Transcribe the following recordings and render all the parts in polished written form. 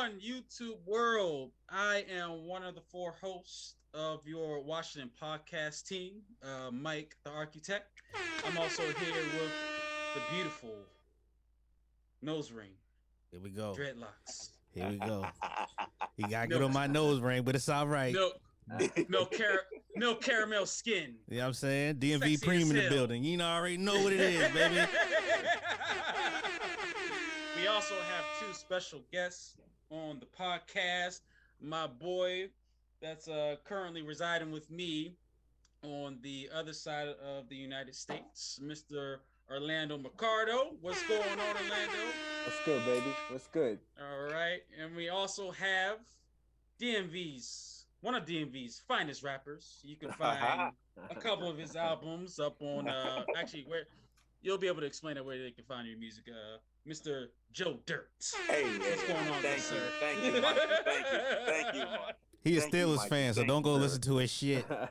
on, YouTube world? I am one of the four hosts of your Washington podcast team, Mike, the architect. I'm also here with the beautiful nose ring, Here we go. dreadlocks, Here we go. He got good on milk, my nose ring, but it's all right. milk, milk caramel skin, You know what I'm saying? DMV sexy as Preem in the hell. building. You know, already know what it is, baby. We also have two special guests on the podcast. My boy that's currently residing with me on the other side of the United States, Mr. Orlando Mercado. What's going on, Orlando? What's good, baby? What's good? All right. And we also have one of DMV's finest rappers. You can find a couple of his albums up on, actually, where you'll be able to explain it where they can find your music. Mr. Joe Dirt. Hey, what's going on, thank sir? Thank you, Mike. Thank you, Mike. He a Steelers fan, so don't go listen to his shit. Yeah,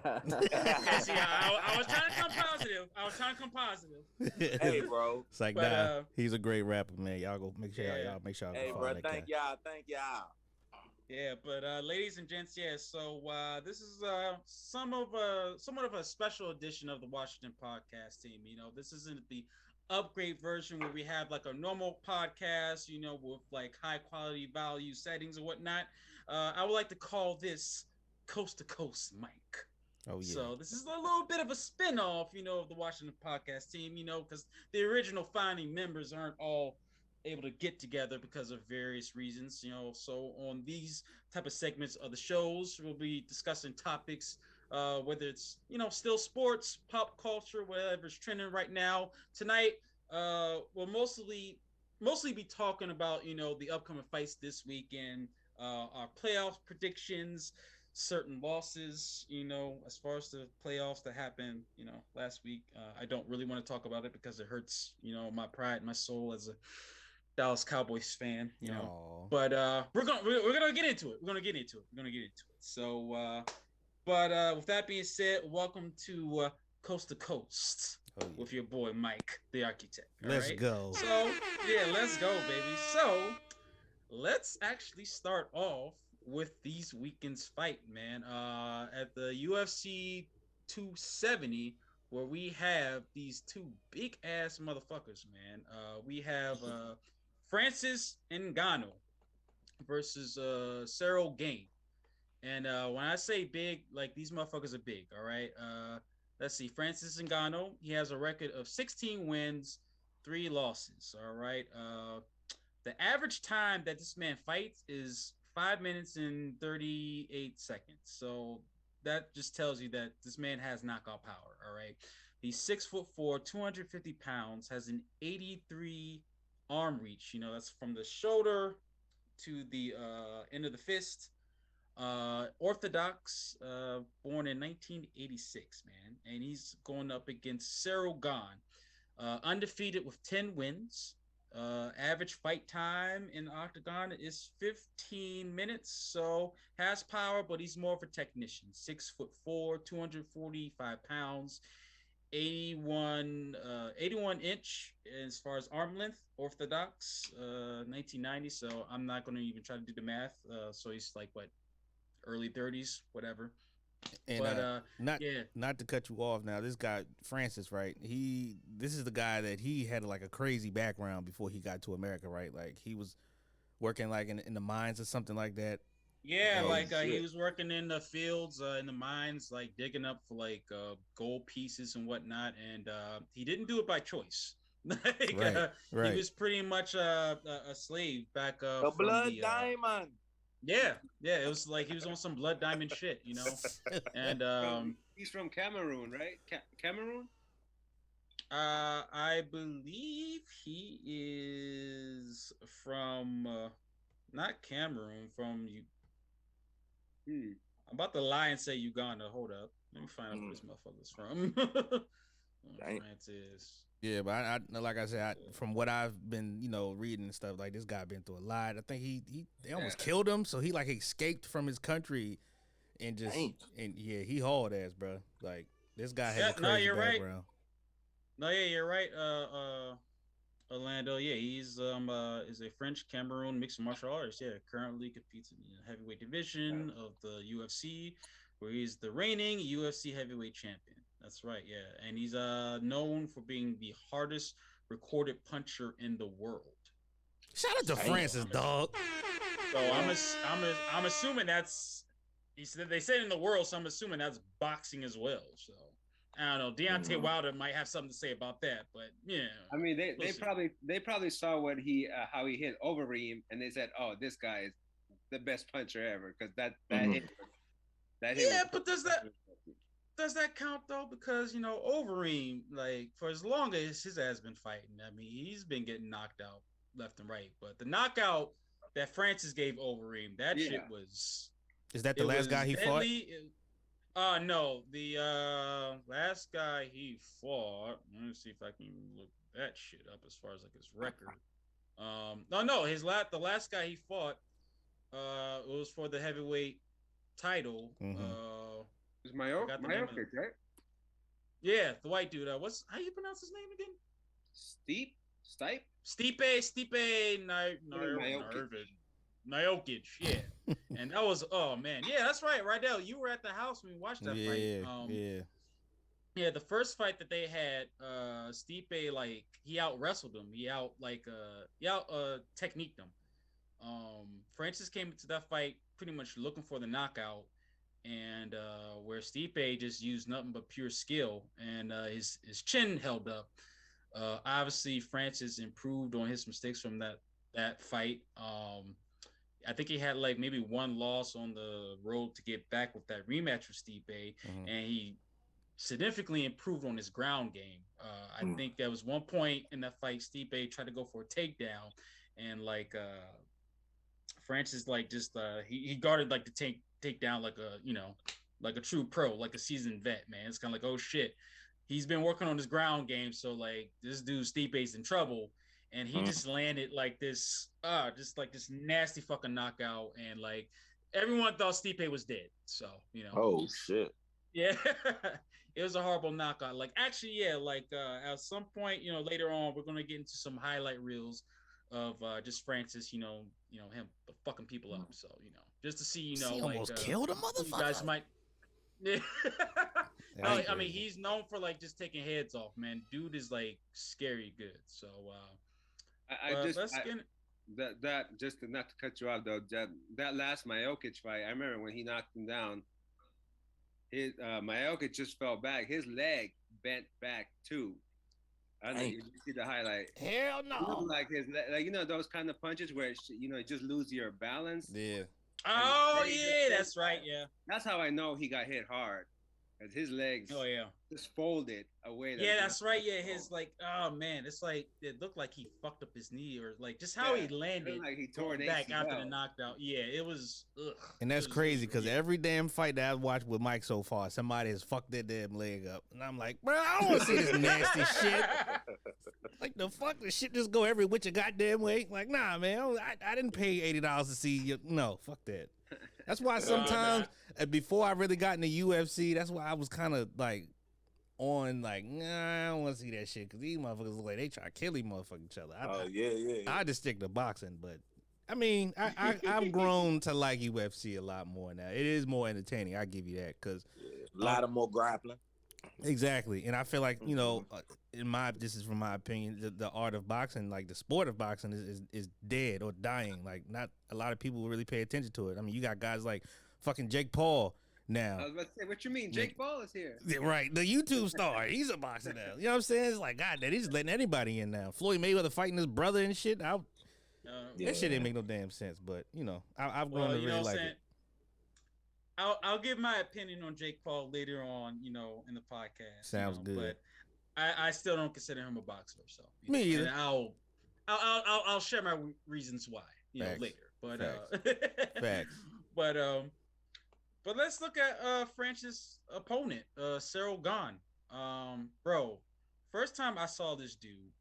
see, I was trying to come positive. Hey, bro. It's like, nah, he's a great rapper, man. Y'all go make sure y'all make sure. Hey, bro. Thank y'all. Yeah, but ladies and gents, so this is somewhat of a special edition of the Washington podcast team. You know, this isn't the upgrade version where we have like a normal podcast, you know, with like high quality value settings and whatnot. I would like to call this Coast to Coast Mike. Oh, yeah. So this is a little bit of a spinoff, you know, of the Washington podcast team, you know, because the original founding members aren't all able to get together because of various reasons, you know. So on these type of segments of the shows, we'll be discussing topics, whether it's, you know, still sports, pop culture, whatever's trending right now. Tonight, we'll mostly be talking about, you know, the upcoming fights this weekend, our playoff predictions, certain losses, you know, as far as the playoffs that happened, you know, last week. I don't really want to talk about it because it hurts, you know, my pride, my soul as a Dallas Cowboys fan, you know. Aww. But we're gonna get into it. We're gonna get into it. So, but with that being said, welcome to Coast to Coast with your boy Mike, the architect. Let's go. So yeah, let's go, baby. So let's actually start off with these weekend's fight, man. At the UFC 270. Where we have these two big ass motherfuckers, man. We have Francis Ngannou versus Cyril Gane. And when I say big, like these motherfuckers are big, all right? Let's see. Francis Ngannou, he has a record of 16 wins, 3 losses, all right? The average time that this man fights is 5 minutes and 38 seconds. So that just tells you that this man has knockout power, all right? He's 6'4", 250 pounds, has an 83 arm reach. You know, that's from the shoulder to the end of the fist. Orthodox, born in 1986, man. And he's going up against Cyril Gane, undefeated with 10 wins. Average fight time in the octagon is 15 minutes, so has power, but he's more of a technician. 6'4", 245 pounds, 81 inch as far as arm length. Orthodox, 1990. So I'm not going to even try to do the math. So he's like what, early 30s, whatever. And but, not to cut you off now, this guy Francis, right? This is the guy that he had like a crazy background before he got to America, right? Like he was working like in the mines or something like that. Yeah, he was working in the fields, in the mines, like digging up for like gold pieces and whatnot, and he didn't do it by choice. Right. He was pretty much a slave back. The Blood Diamond. Yeah, it was like he was on some Blood Diamond shit, you know. And he's from Cameroon, right? Cameroon? I believe he is from not Cameroon, from you. I'm about to lie and say Uganda. Hold up, let me find out where this motherfucker's from. Francis. Yeah, but I like I said, from what I've been, you know, reading and stuff, like this guy been through a lot. I think they almost killed him, so he like escaped from his country and just he hauled ass, bro. Like this guy had a crazy background. No, yeah, you're right. Orlando, yeah, he's is a French Cameroon mixed martial artist. Yeah, currently competes in the heavyweight division of the UFC, where he's the reigning UFC heavyweight champion. That's right, yeah, and he's known for being the hardest recorded puncher in the world. Shout out to So Francis, dog. I'm assuming that's he said they said in the world, so I'm assuming that's boxing as well. So I don't know. Deontay Wilder might have something to say about that, but yeah. I mean, they probably saw what he how he hit Overeem, and they said, "Oh, this guy is the best puncher ever," because that hit Yeah, was, but does that count though? Because Overeem, like for as long as his ass been fighting, I mean, he's been getting knocked out left and right. But the knockout that Francis gave Overeem, that shit was Is that the last guy he fought? No, the last guy he fought. Let me see if I can look that shit up as far as like his record. No, the last guy he fought, it was for the heavyweight title. It's Mayokic, right? Yeah, the white dude. What's how you pronounce his name again? Stipe Nyokic, yeah. And that was, oh man, yeah, that's right, Rydell. You were at the house when we watched that fight. Yeah, the first fight that they had, Stipe, like he out wrestled him. He out techniqued him. Francis came into that fight pretty much looking for the knockout, and where Stipe just used nothing but pure skill, and his chin held up. Obviously, Francis improved on his mistakes from that fight. I think he had like maybe one loss on the road to get back with that rematch with Stipe, and he significantly improved on his ground game. I think there was one point in that fight, Stipe tried to go for a takedown, and like Francis like just he guarded like the takedown like like a true pro, like a seasoned vet, man. It's kind of like, oh shit, he's been working on his ground game, so like this dude Stipe's in trouble, and he just landed like this, just like this nasty fucking knockout, and like everyone thought Stipe was dead. So Oh shit. yeah, it was a horrible knockout. Like actually, yeah, like at some point, later on, we're gonna get into some highlight reels of just Francis, him fucking people up. So just to see, he like almost killed a motherfucker. You guys might. Yeah. No, I mean he's known for like just taking heads off, man. Dude is like scary good. So that just not to cut you off though, that last Mayokic fight, I remember when he knocked him down, his Mayokic just fell back, his leg bent back too. I don't know, you see the highlight. Hell no! Like his like those kind of punches where you just lose your balance. Yeah. Oh yeah, that's right. Yeah. That's how I know he got hit hard. Cause his legs, just folded away. Yeah, that's right. Yeah, his like, oh man, it's like it looked like he fucked up his knee, or like just how he landed, like he tore back after the knockdown. Yeah, it was. Ugh. And that's crazy because every damn fight that I've watched with Mike so far, somebody has fucked their damn leg up, and I'm like, bro, I don't want to see this nasty shit. Like the fuck, the shit just go every which a goddamn way. Like, nah, man, I didn't pay $80 to see you. No, fuck that. That's why sometimes before I really got into UFC, that's why I was kind of like on like, nah, I don't want to see that shit because these motherfuckers look like they try to kill each other. I just stick to boxing, but I mean, I've grown to like UFC a lot more now. It is more entertaining. I give you that because a lot of more grappling. Exactly, and I feel like this is from my opinion, the art of boxing, like the sport of boxing, is dead or dying. Like not a lot of people really pay attention to it. I mean, you got guys like fucking Jake Paul now. I was about to say, what you mean? Jake Paul is here, right? The YouTube star, he's a boxer now. You know what I'm saying? It's like God, he's just letting anybody in now. Floyd Mayweather fighting his brother and shit. That shit didn't make no damn sense. But I've grown to really like it. I'll give my opinion on Jake Paul later on, in the podcast. Sounds good. But I still don't consider him a boxer. So me either. And I'll share my reasons why, later. But Facts. But let's look at Francis' opponent, Cyril Gane. Bro, first time I saw this dude,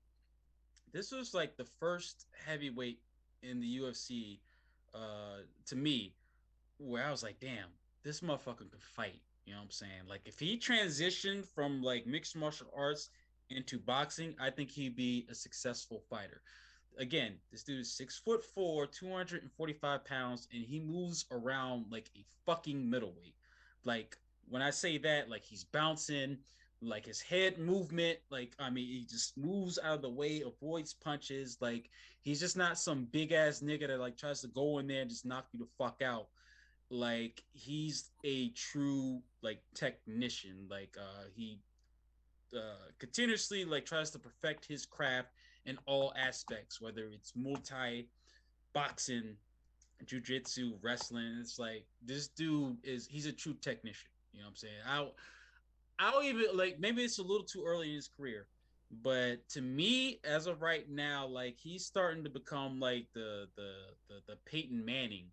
this was like the first heavyweight in the UFC, to me, where I was like, damn, this motherfucker can fight. You know what I'm saying? Like if he transitioned from like mixed martial arts into boxing, I think he'd be a successful fighter. Again, this dude is 6'4", 245 pounds, and he moves around like a fucking middleweight. Like when I say that, like he's bouncing, like his head movement, like I mean, he just moves out of the way, avoids punches. Like he's just not some big ass nigga that like tries to go in there and just knock you the fuck out. Like he's a true like technician. Like he continuously like tries to perfect his craft in all aspects, whether it's Muay Thai, boxing, jujitsu, wrestling. It's like this dude he's a true technician. You know what I'm saying? I'll even like maybe it's a little too early in his career, but to me, as of right now, like he's starting to become like the Peyton Manning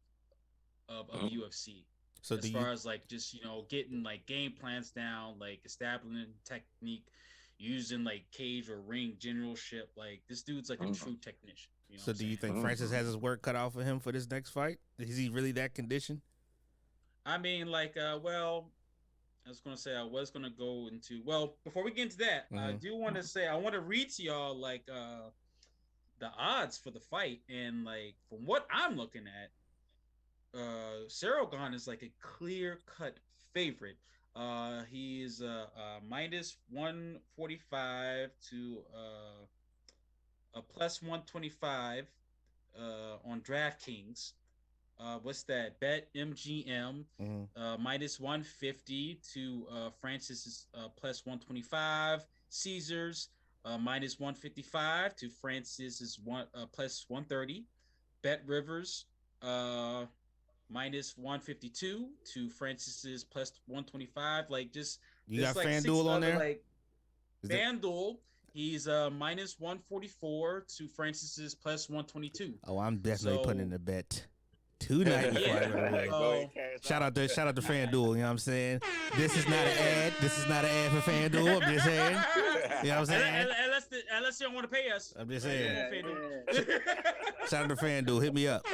of UFC. So As far as like just getting like game plans down, like establishing technique, using like cage or ring generalship. Like this dude's like a true technician. You know so do you think Francis has his work cut out for him for this next fight? Is he really that conditioned? I mean, like, well, I was gonna say I was gonna go into well before we get into that, I do want to say I want to read to y'all like the odds for the fight, and like from what I'm looking at, Sargon is like a clear cut favorite. He's minus 145 to a plus 125 on DraftKings. What's that? Bet MGM minus 150 to Francis plus 125. Caesars minus 155 to Francis is plus 130. Bet Rivers minus 152 to Francis's plus 125. Like just you got like FanDuel on there. Like FanDuel, he's minus 144 to Francis's plus 122. Oh, I'm definitely putting in a bet tonight. Shout out to FanDuel. You know what I'm saying? This is not an ad. This is not an ad for FanDuel. I'm just saying. You know what I'm saying? Unless you don't want to pay us. I'm just saying. Shout out to FanDuel. Hit me up.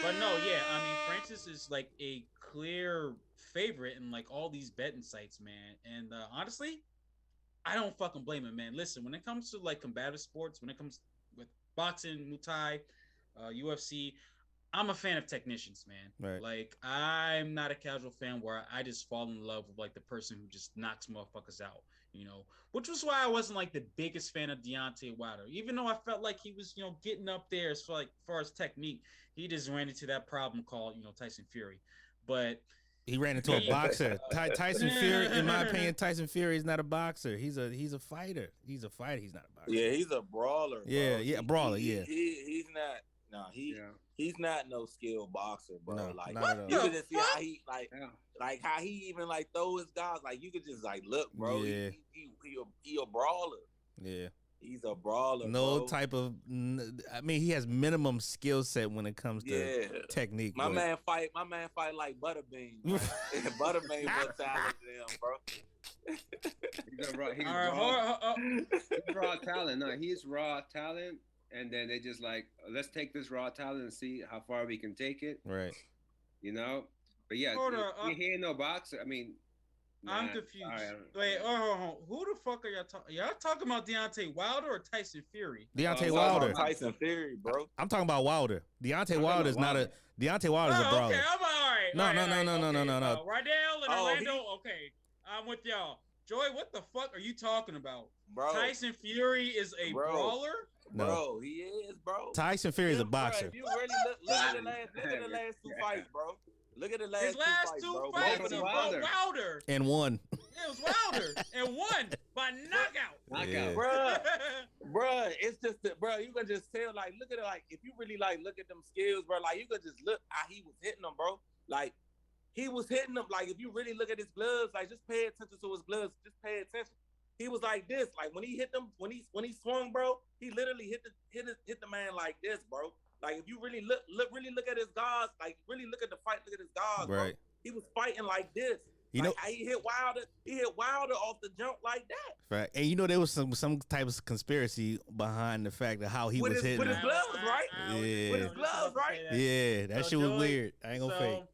But no, yeah, I mean Francis is like a clear favorite in like all these betting sites, man. And honestly, I don't fucking blame him, man. Listen, when it comes to like combative sports, when it comes with boxing, Muay Thai, UFC, I'm a fan of technicians, man. Right. Like I'm not a casual fan where I just fall in love with like the person who just knocks motherfuckers out, which was why I wasn't like the biggest fan of Deontay Wilder, even though I felt like he was, getting up there as far as technique. He just ran into that problem called, Tyson Fury. But he ran into a boxer. Tyson Fury, in my opinion, Tyson Fury is not a boxer. He's a fighter. He's a fighter. He's not a boxer. Yeah, he's a brawler. Bro. Yeah, brawler. He's not. No, he's not no skilled boxer, bro. No, like not at all. you can just see how he like how he even like throw his guys. Like you could just like look, bro. Yeah. He a brawler. Yeah. He's a brawler. No bro. type of. I mean, he has minimum skill set when it comes to technique. My man fight like Butterbean. Right? Butterbean was talented to him, bro. He's raw talent. No, he's raw talent. And then they just like, let's take this raw talent and see how far we can take it. Right. But yeah, he ain't no boxer. I mean, I'm confused. Wait, who the fuck are y'all talking? Y'all talking about Deontay Wilder or Tyson Fury? Deontay Wilder. Tyson Fury, bro. I'm talking about Wilder. Deontay Wilder is not a. Deontay Wilder is a brawler. Okay, I'm all right. No. Rydell and Orlando. Okay, I'm with y'all. Joy, what the fuck are you talking about? Bro, Tyson Fury is a brawler? No. Bro, he is, bro. Tyson Fury is a boxer. Bro, if you really look at the last two fights, bro. Look at the last two fights, bro. Wilder. And won. It was Wilder and won by knockout. Yeah. Bruh, it's just that, bro. You can just tell, like, look at it, like, if you really like look at them skills, bro. Like, you could just look how he was hitting them, bro. Like, he was hitting them. Like, if you really look at his gloves, like, just pay attention to his gloves. Just pay attention. He was like this, like when he hit them, when he swung, bro. He literally hit the man like this, bro. Like if you really look at his guards, like really look at the fight, look at his guards, right? Bro. He was fighting like this. He hit Wilder off the jump like that. Right, and there was some type of conspiracy behind the fact of how he was hitting with his gloves, right? Yeah, with his gloves, right? Yeah, that shit was weird. I ain't gonna fake.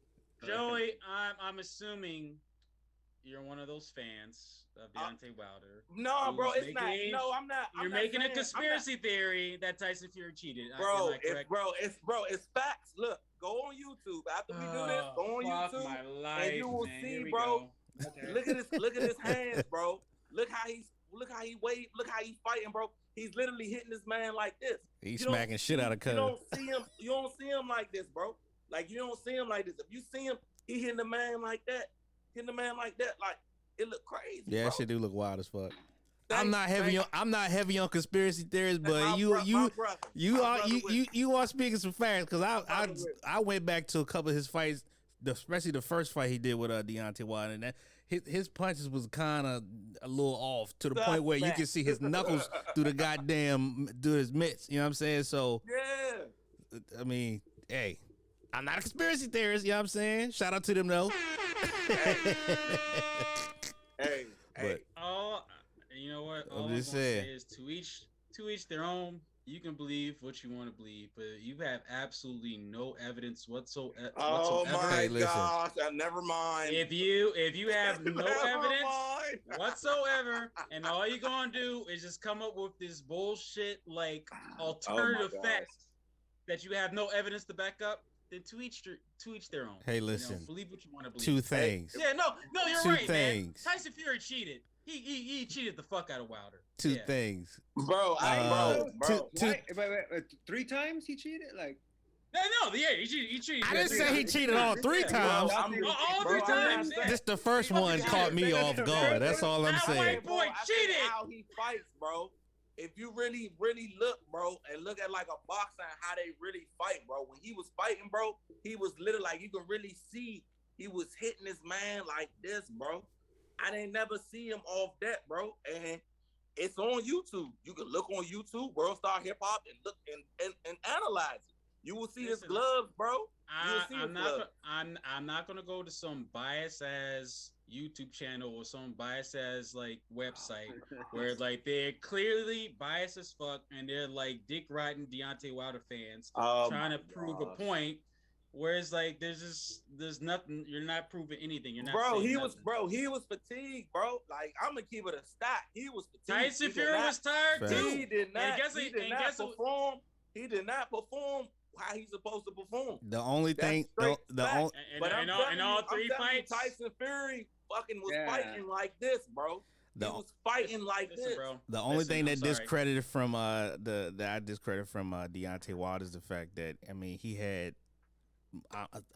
Joey, I'm assuming you're one of those fans of Deontay Wilder. No, bro, it's not. No, I'm not. You're making a conspiracy theory that Tyson Fury cheated. Bro, it's facts. Look, go on YouTube after we do this. Go on YouTube, and you will see, bro. Okay. Look at his hands, bro. Look how he waved. Look how he's fighting, bro. He's literally hitting this man like this. He's smacking shit out of Cuz. You don't see him like this, bro. Like you don't see him like this. If you see him, he hitting the man like that. Like it look crazy. Yeah, bro. that shit do look wild as fuck. I'm not heavy on conspiracy theories, but you are speaking some facts because I went back to a couple of his fights, especially the first fight he did with Deontay Wilder, and that his punches was kind of a little off to the point where you can see his knuckles through his mitts. You know what I'm saying? So yeah, I mean, hey, I'm not a conspiracy theorist. You know what I'm saying? Shout out to them though. Hey. You know what? All I'm just saying. Is to each their own. You can believe what you want to believe, but you have absolutely no evidence whatsoever. Oh my gosh! Never mind. If you have no evidence whatsoever, and all you're gonna do is just come up with this bullshit like alternative facts that you have no evidence to back up, then to each their own. Hey, listen. You know, believe what you want to believe. Two things. Yeah, no, you're Two right, things. man. Tyson Fury cheated. He cheated the fuck out of Wilder. Two things. Bro, bro. Wait, 3 times he cheated? Like he cheated. I didn't say he cheated all 3 times. All 3 times. Just the first one caught me off guard. That's all I'm saying. White boy cheated. How he fights, bro. If you really look, bro, and look at like a boxer and how they really fight, bro. When he was fighting, bro, he was literally like you can really see he was hitting his man like this, bro. I didn't never see him off that, bro. And it's on YouTube. You can look on YouTube, World Star Hip Hop, and look and analyze it. You will see his gloves, bro. I'm not gonna go to some bias ass YouTube channel or some bias ass like website where like they're clearly biased as fuck and they're like dick riding Deontay Wilder fans trying to prove a point. Whereas like there's nothing, you're not proving anything. You're not he was fatigued, bro. Like I'm gonna keep it a stat. He was fatigued. Tyson Fury was tired too. He did not perform how he's supposed to perform. The only thing and all 3 fights, Tyson Fury fucking was fighting like this, bro. He was fighting like this. Bro. The only thing that discredited from that I discredit from Deontay Wilder is the fact that he had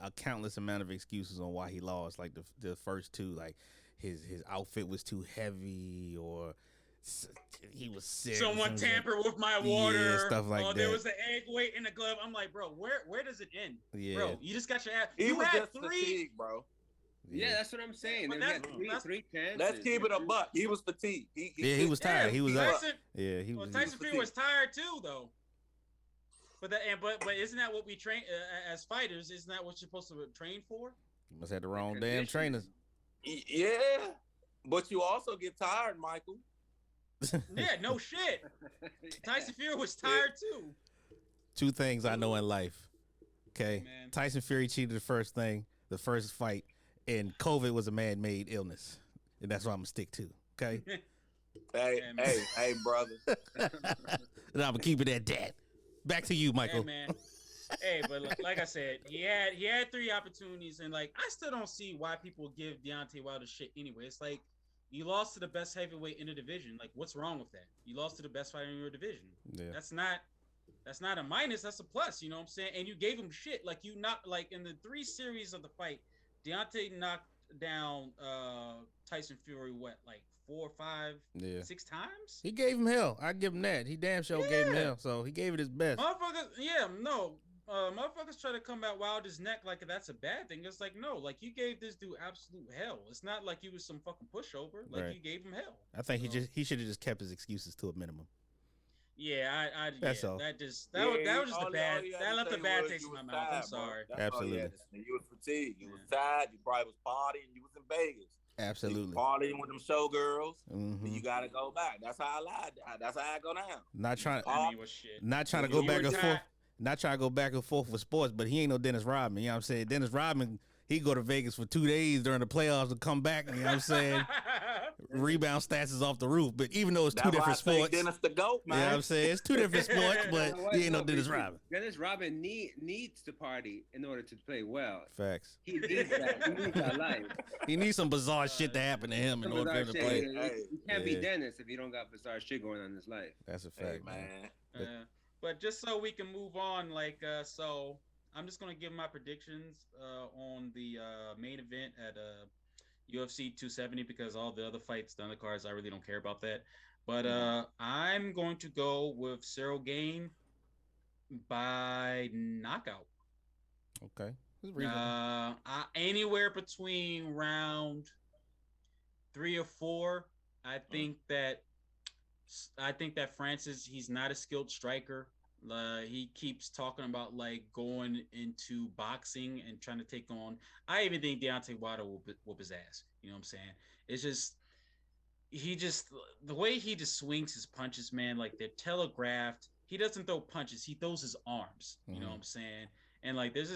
a countless amount of excuses on why he lost. Like the first 2, like his outfit was too heavy or he was sick. Someone tampered with my water. Stuff like that. There was an egg weight in the glove. I'm like, bro, where does it end? Yeah. Bro, you just got your ass. You had 3, fatigued, bro. Yeah, that's what I'm saying. That's 3 chances. Let's keep it a buck. He was fatigued. He was tired. He was Tyson, up. Tyson Fury was tired too, though. But isn't that what we train as fighters? Isn't that what you're supposed to train for? You must have the wrong damn trainers. Yeah, but you also get tired, Michael. Yeah, no shit. Tyson Fury was tired too. 2 things I know in life. Okay, Tyson Fury cheated the first fight, and COVID was a man-made illness, and that's what I'm gonna stick to. Okay. Hey, brother. And I'm gonna keep it at that. Back to you, Michael. Hey, man. Hey, but like I said, he had 3 opportunities, and like I still don't see why people give Deontay Wilder shit anyway. It's like you lost to the best heavyweight in the division. Like, what's wrong with that? You lost to the best fighter in your division. Yeah. That's not a minus. That's a plus. You know what I'm saying? And you gave him shit. Like in the 3 series of the fight, Deontay knocked down Tyson Fury like 4, 5, 6 times. He gave him hell. I give him that. He damn sure gave him hell. So he gave it his best. Motherfuckers try to come at Wilder's neck like that's a bad thing. It's like, no, like you gave this dude absolute hell. It's not like you was some fucking pushover. Like you gave him hell. I think he should have just kept his excuses to a minimum. Yeah, that's all. That was just a bad. That left a bad taste in my mouth. I'm sorry. Absolutely. You was fatigued. You was tired. You probably was partying. You was in Vegas. Absolutely. Partying with them showgirls. Mm-hmm. Then you gotta go back. That's how I lied. That's how I go down. Not trying to go back and forth. Not trying to go back and forth with sports, but he ain't no Dennis Rodman. You know what I'm saying? Dennis Rodman, he go to Vegas for 2 days during the playoffs and come back. You know what I'm saying? Rebound stats is off the roof. But even though it's two different sports, Dennis the GOAT, man. You know what I'm saying? It's two different sports, but you ain't no Dennis Rodman. Rodman. Dennis Rodman needs to party in order to play well. Facts. He needs that. He needs that life. He needs some bizarre shit to happen to him in order for him to play. You can't be Dennis if you don't got bizarre shit going on in his life. That's a fact, man. But just so we can move on, like, so I'm just gonna give my predictions on the main event at UFC 270 because all the other fights, the undercards, I really don't care about that. But I'm going to go with Cyril Gane by knockout. Okay. Anywhere between round 3 or 4. I think that Francis, he's not a skilled striker. He keeps talking about like going into boxing and trying to take on. I even think Deontay Wilder will whoop his ass. You know what I'm saying? It's just the way he just swings his punches, man. Like they're telegraphed. He doesn't throw punches. He throws his arms. You know what I'm saying? And like there's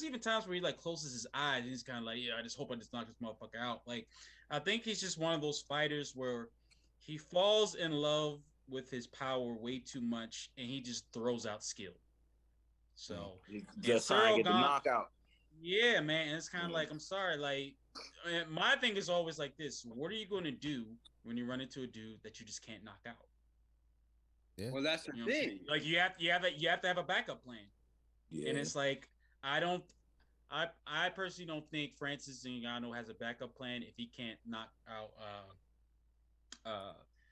even times where he like closes his eyes and he's kind of like, yeah, I just hope I just knock this motherfucker out. Like I think he's just one of those fighters where he falls in love with his power way too much and he just throws out skill. So just trying to get the knockout. Yeah, man. And it's kind of like, I'm sorry, like my thing is always like this. What are you going to do when you run into a dude that you just can't knock out? Yeah. Well, that's the thing. Like you have to have a backup plan. Yeah. And it's like I personally don't think Francis Ngannou has a backup plan if he can't knock out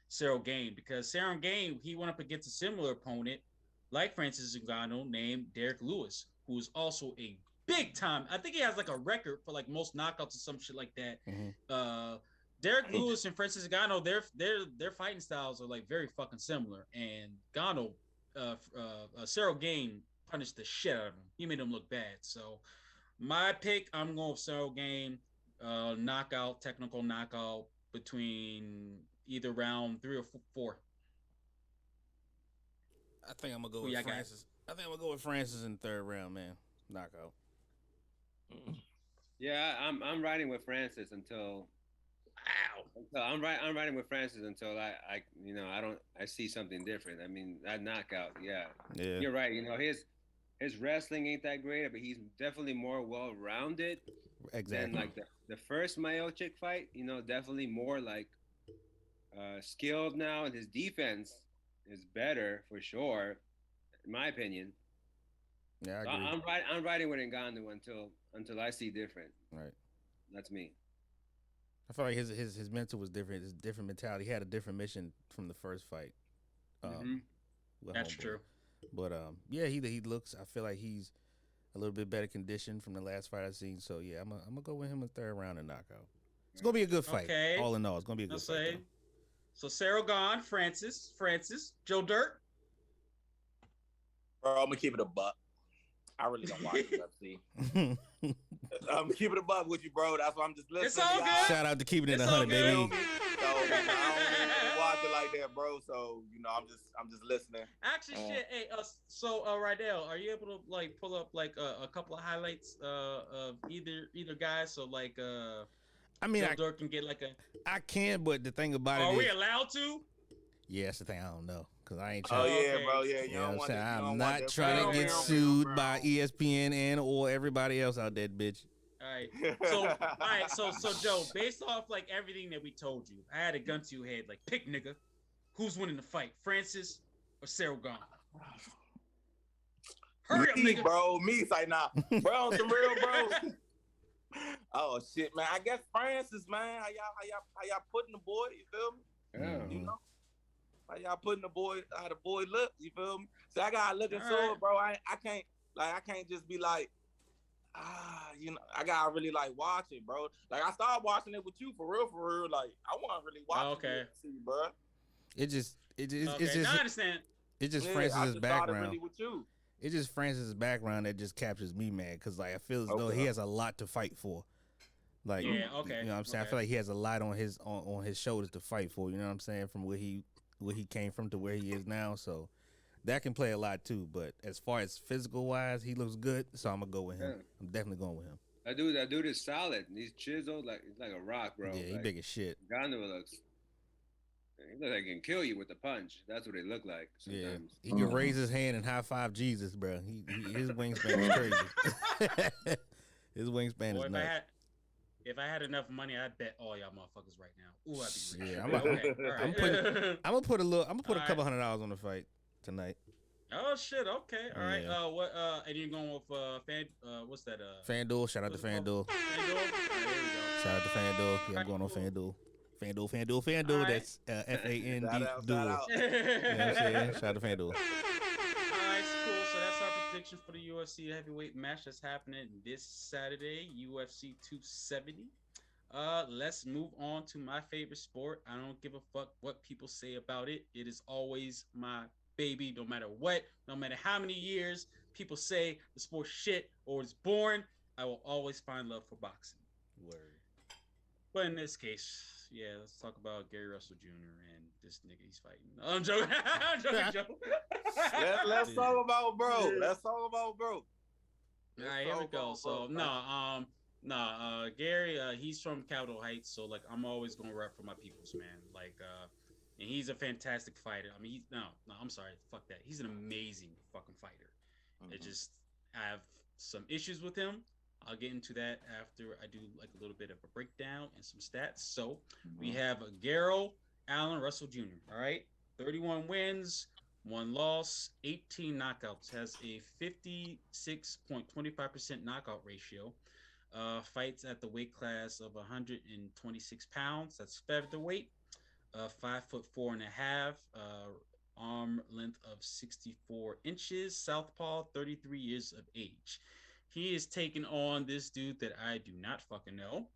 Cyril Gane, because Cyril Gane, he went up against a similar opponent like Francis Ngannou named Derek Lewis, who is also a big time. I think he has like a record for like most knockouts or some shit like that. Derek Lewis and Francis Ngannou, their fighting styles are like very fucking similar. And Ngannou, Cyril Gane punished the shit out of him. He made him look bad. So my pick, I'm going with Cyril Gane, technical knockout between either round 3 or 4. I think I'm gonna go with Francis. I think I'm gonna go with Francis in the 3rd round, man. Knockout. Yeah, I'm riding with Francis until. I'm riding with Francis until I see something different. I mean, that knockout, yeah. You're right. You know, his wrestling ain't that great, but he's definitely more well-rounded. Exactly. Than like the first Miocic fight. You know, definitely more like skilled now, and his defense is better for sure, in my opinion. Yeah, I agree. I'm riding with Ngannou until I see different. Right. That's me. I feel like his mental was different. His different mentality. He had a different mission from the first fight. That's true. But yeah, he looks. I feel like he's a little bit better conditioned from the last fight I've seen. So yeah, I'm gonna go with him in the 3rd round and knockout. It's gonna be a good fight. Okay. All in all, it's gonna be a good fight. So Cyril Gane, Francis, Joe Dirt. Bro, I'm gonna keep it a buck. I really don't watch UFC. I'm keeping it a buck with you, bro. That's why I'm just listening. It's all good. Shout out to keeping it 100, baby. So I don't even watch it like that, bro. So I'm just listening. Actually, shit. Hey, so Rydell, are you able to like pull up like a couple of highlights of either guy? So like I mean, Joe Dirt can get like a. I can, but the thing about it is, are we allowed to? Yeah, that's the thing. I don't know. Cause I ain't trying. Oh yeah, bro. Yeah, you know what I'm saying? I'm not trying to get sued by ESPN and or everybody else out there, bitch. All right. So Joe, based off like everything that we told you, I had a gun to your head. Like, pick, nigga. Who's winning the fight, Francis or Cyril Gane? Hurry up, nigga. Bro. Me, like nah, bro. On some real, bro. Oh shit, man. I guess Francis, man. How y'all putting the boy? You feel me? Yeah. You know. How y'all putting how the boy look, you feel me? So I gotta look into it, bro. I can't just be like, I gotta really like watch it, bro. Like I started watching it with you for real. Like I want to really watch it, bro. It's just I understand. It's just Francis's background. Really with you. It's just Francis's background that just captures me, man. Because like I feel as though he has a lot to fight for. Like, you know what I'm saying? I feel like he has a lot on his shoulders to fight for. You know what I'm saying? From where he came from to where he is now. So that can play a lot too. But as far as physical wise, he looks good. So I'm gonna go with him. I'm definitely going with him. That dude is solid. He's chiseled he's like a rock, bro. Yeah, he like, big as shit. Gandalf he looks like he can kill you with a punch. That's what they look like sometimes. Yeah, he can raise his hand and high five Jesus, bro. His wingspan is crazy. His wingspan is nuts. If I had enough money, I'd bet all y'all motherfuckers right now. Ooh, I'd be rich. Yeah, I'm gonna put a couple $100 on the fight tonight. Oh shit! Okay, all right. What? And you're going with what's that? FanDuel. Shout out to FanDuel. Shout out to FanDuel. Yeah, I'm going on FanDuel. FanDuel. Right. That's FAND duel. You know what I'm saying? Shout out to FanDuel. All right, cool. So that's our prediction for the UFC heavyweight match that's happening this Saturday, UFC 270. Let's move on to my favorite sport. I don't give a fuck what people say about it. It is always my baby, no matter what, no matter how many years people say the sport shit or it's boring, I will always find love for boxing. Word. But in this case, yeah, let's talk about Gary Russell Jr. and this nigga he's fighting. I'm joking. I'm joking, Joe. Let's talk about bro. Let's talk about bro. All right, here we go. So Gary, he's from Capitol Heights, so like I'm always gonna rep for my peoples, man. Like, and he's a fantastic fighter. I mean, I'm sorry, fuck that. He's an amazing fucking fighter. I have some issues with him. I'll get into that after I do like a little bit of a breakdown and some stats. So we have Garo Allen Russell Jr. All right, 31 wins, 1 loss, 18 knockouts. Has a 56.25% knockout ratio. Fights at the weight class of 126 pounds. That's featherweight. 5'4.5", arm length of 64 inches, southpaw, 33 years of age. He is taking on this dude that I do not fucking know,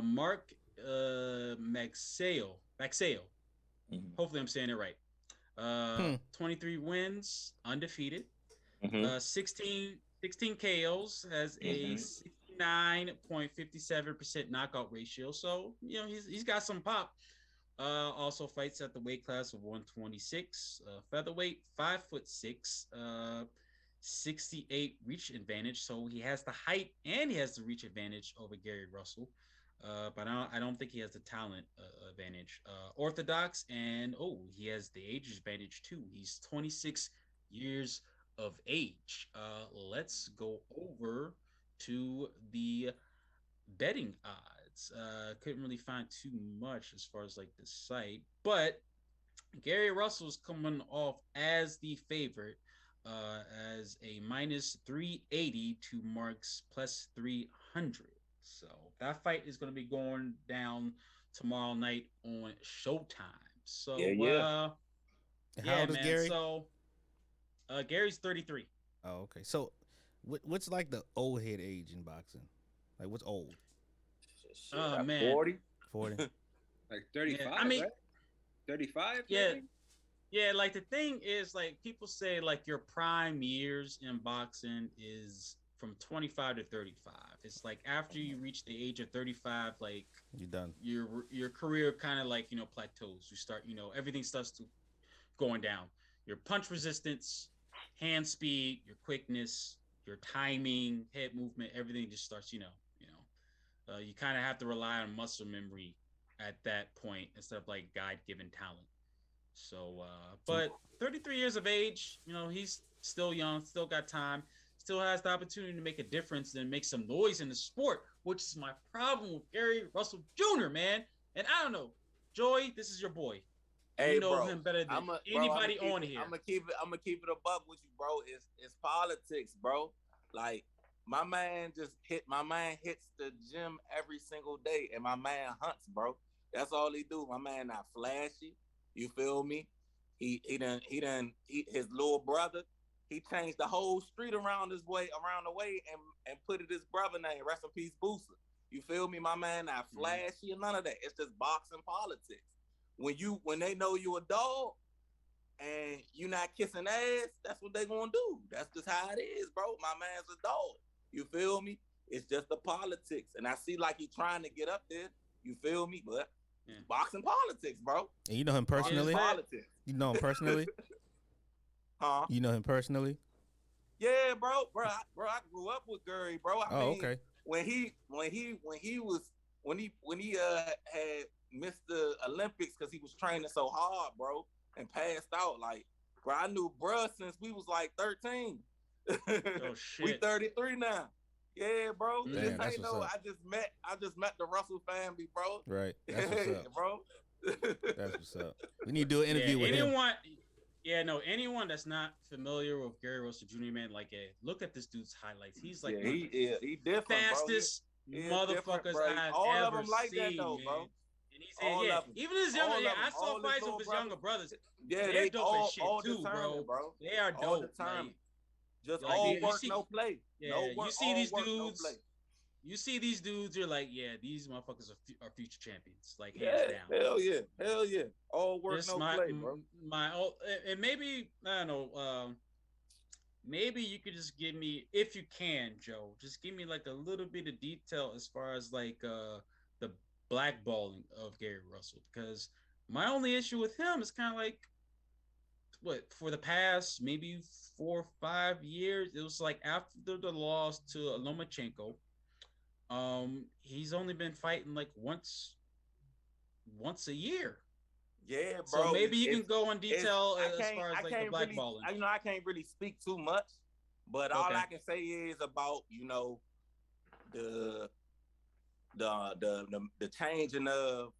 Mark Maxeo. Hopefully I'm saying it right. 23 wins, undefeated. 16 KOs, has a 69.57% knockout ratio. So, you know, he's got some pop. Also fights at the weight class of 126, featherweight, 5'6", 68 reach advantage. So he has the height and he has the reach advantage over Gary Russell. But I don't think he has the talent advantage. Orthodox, and he has the age advantage too. He's 26 years of age. Let's go over to the betting odds. Couldn't really find too much as far as like the site, but Gary Russell's coming off as the favorite, as a minus 380 to Mark's plus 300. So that fight is going to be going down tomorrow night on Showtime. So how old is Gary? So Gary's 33. Oh, okay. So what's like the old head age in boxing? Like what's old? Oh man, 40. Like 35. Yeah, I mean, right? 35. Yeah. Maybe? Yeah, like the thing is, like people say, like your prime years in boxing is from 25 to 35. It's like after you reach the age of 35, like you're done. Your career kind of like plateaus. You start, everything starts to going down. Your punch resistance, hand speed, your quickness, your timing, head movement, everything just starts. You kind of have to rely on muscle memory at that point instead of like God-given talent. So, but 33 years of age, he's still young, still got time, still has the opportunity to make a difference and make some noise in the sport, which is my problem with Gary Russell Jr., man. And I don't know, Joey, this is your boy. Hey, you know him better than anybody on here. I'm gonna keep it a buck with you, bro. It's politics, bro. Like my man hits the gym every single day, and my man hunts, bro. That's all he do. My man not flashy. You feel me? He his little brother. He changed the whole street around the way and put it his brother name. Rest in peace, Booster. You feel me? My man not flashy and none of that. It's just boxing politics. When they know you a dog and you not kissing ass, that's what they gonna do. That's just how it is, bro. My man's a dog. You feel me? It's just the politics. And I see like he trying to get up there. You feel me? But boxing politics, bro. And you know him personally? You know him personally? You know him personally? Yeah, bro. I grew up with Gary, bro. I mean, okay. when he had missed the Olympics because he was training so hard, bro, and passed out. Like, bro, I knew bruh since we was like 13. Oh shit. We 33 now. Yeah, bro. Damn, This that's ain't what's no. up. I just met the Russell family, bro. Right. That's what's up, bro. That's what's up. We need to do an interview with him. Anyone that's not familiar with Gary Russell Jr., man, like, look at this dude's highlights. He's like he different, fastest motherfuckers I've all ever of them like seen, that though, man. bro. And he's even his younger, I saw fights with his younger brothers. Yeah, they're they dope all, as shit all too, bro. They are dope. All the time. Like, just like, all you work, see, no play. Yeah, no work, you see these work, dudes. No play. You see these dudes, you're like, yeah, these motherfuckers are future champions, like yeah, hands down. Hell yeah, all work, Just no play, bro. And maybe I don't know. Maybe you could just give me, if you can, Joe, just give me like a little bit of detail as far as like the blackballing of Gary Russell, because my only issue with him is kind of like, what, for the past maybe 4 or 5 years, it was like after the loss to Lomachenko, he's only been fighting like once a year. Yeah, bro. So maybe you can go in detail as far as like the blackballing. Really, I can't really speak too much, but all I can say is about the changing of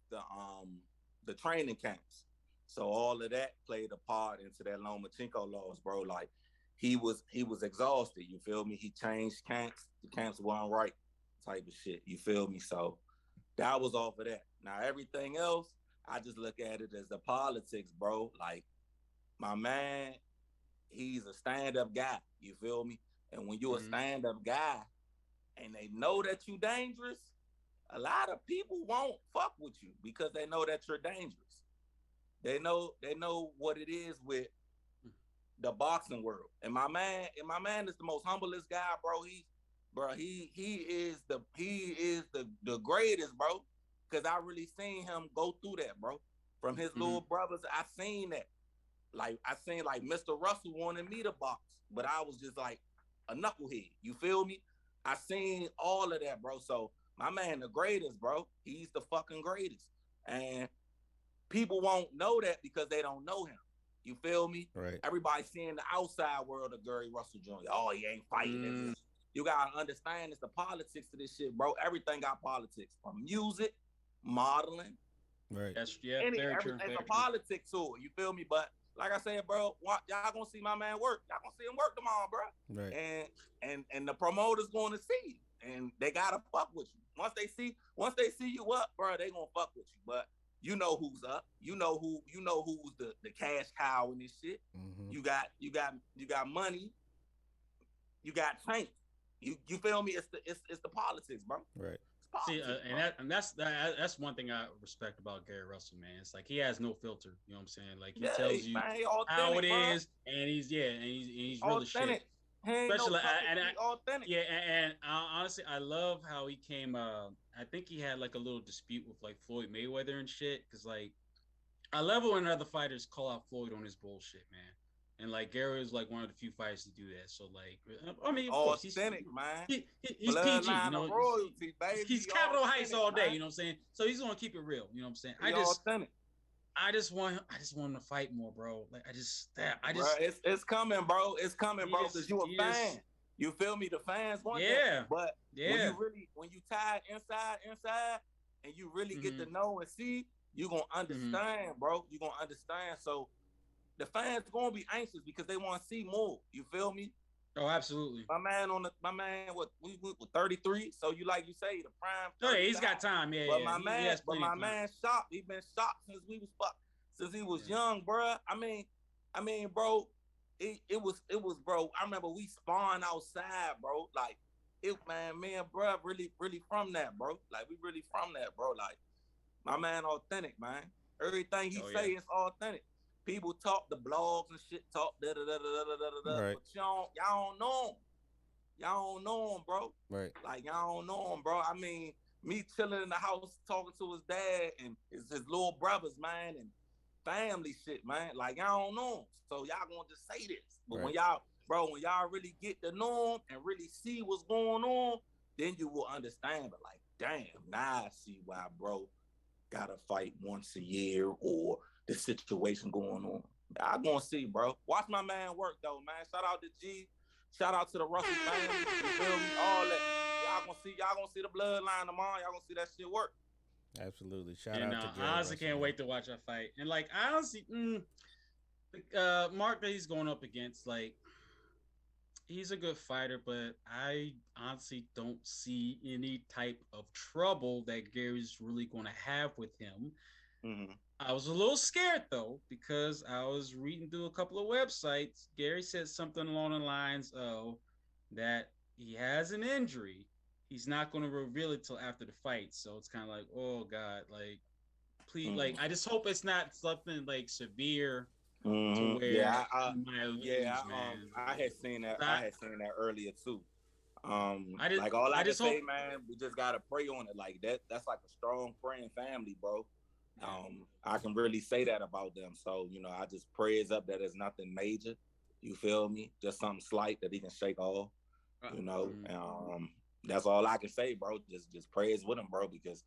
the training camps. So all of that played a part into that Lomachenko loss, bro. Like he was exhausted. You feel me? He changed camps. The camps weren't right, type of shit. You feel me? So that was off of that. Now everything else, I just look at it as the politics, bro. Like, my man, he's a stand-up guy. You feel me? And when you're a stand-up guy and they know that you're dangerous, a lot of people won't fuck with you because they know that you're dangerous. They know what it is with the boxing world. And my man is the most humblest guy, bro. He is the greatest, bro. Cause I really seen him go through that, bro. From his little brothers, I seen that. Like I seen like Mr. Russell wanted me to box, but I was just like a knucklehead. You feel me? I seen all of that, bro. So my man, the greatest, bro. He's the fucking greatest. And people won't know that because they don't know him. You feel me? Right. Everybody seeing the outside world of Gary Russell Jr. Oh, he ain't fighting. You gotta understand it's the politics of this shit, bro. Everything got politics. From music, modeling. Right. That's very true. It's a politics to it. You feel me? But like I said, bro, y'all gonna see my man work. Y'all gonna see him work tomorrow, bro. Right. And the promoters gonna see, and they gotta fuck with you. Once they see you up, bro, they gonna fuck with you. But you know who's up. You know who's the cash cow in this shit. Mm-hmm. You got money. You got tank. You feel me? It's the politics, bro. Right. See, and that's one thing I respect about Gary Russell, man. It's like he has no filter. You know what I'm saying? Like he tells you how it is, and he's really shit. Especially authentic. Yeah, and honestly, I love how he came. I think he had like a little dispute with like Floyd Mayweather and shit. Cause like, I love it when other fighters call out Floyd on his bullshit, man. And like Gary is like one of the few fighters to do that. So like, I mean, of course, authentic, man. He's PG, you know. Royalty, baby. He's Capitol Heights all day, man. You know what I'm saying? So he's gonna keep it real. You know what I'm saying? Authentic. I just want him to fight more, bro. Like bro, it's coming, bro. It's coming, bro. Because you a fan. You feel me? The fans want that. But when you tie inside, and you really get to know and see, you gonna understand, bro. You gonna understand. So the fans gonna be anxious because they want to see more. You feel me? Oh, absolutely. My man, what we 33. So you say the prime. Oh yeah, he's got time. Yeah, but my man shot. He been shot since he was young, bro. I mean, bro. It was, bro. I remember we spawned outside, bro. Like me and bro, really from that, bro. Like we really from that, bro. Like my man, authentic, man. Everything he say is authentic. People talk the blogs and shit, talk da da da da da da da. Right. But y'all don't know him. Y'all don't know him, bro. Right. Like y'all don't know him, bro. I mean, me chilling in the house talking to his dad and his little brothers, man, and family shit, man. Like y'all don't know him, so y'all gonna just say this. But when y'all really get to know him and really see what's going on, then you will understand. But like, damn, now I see why bro gotta fight once a year or the situation going on. I gonna see, bro. Watch my man work though, man. Shout out to G. Shout out to the Russell family. You feel me? All that. Y'all gonna see the bloodline tomorrow. Y'all gonna see that shit work. Absolutely. Shout And out to Gary I honestly Russell, can't man. wait to watch that fight. And like, I honestly, Mark that he's going up against, like, he's a good fighter, but I honestly don't see any type of trouble that Gary's really going to have with him. Mm-hmm. I was a little scared though because I was reading through a couple of websites. Gary said something along the lines of that he has an injury. He's not going to reveal it till after the fight. So it's kind of like, oh God, like, please, like, I just hope it's not something like severe to where he might lose, man. I had seen that. I had seen that earlier too. Like I can just say, hope, man, we just gotta pray on it. Like that. That's like a strong praying family, bro. I can really say that about them. So I just prayers up that there's nothing major. You feel me? Just something slight that he can shake off. That's all I can say, bro. Just prayers with him, bro, because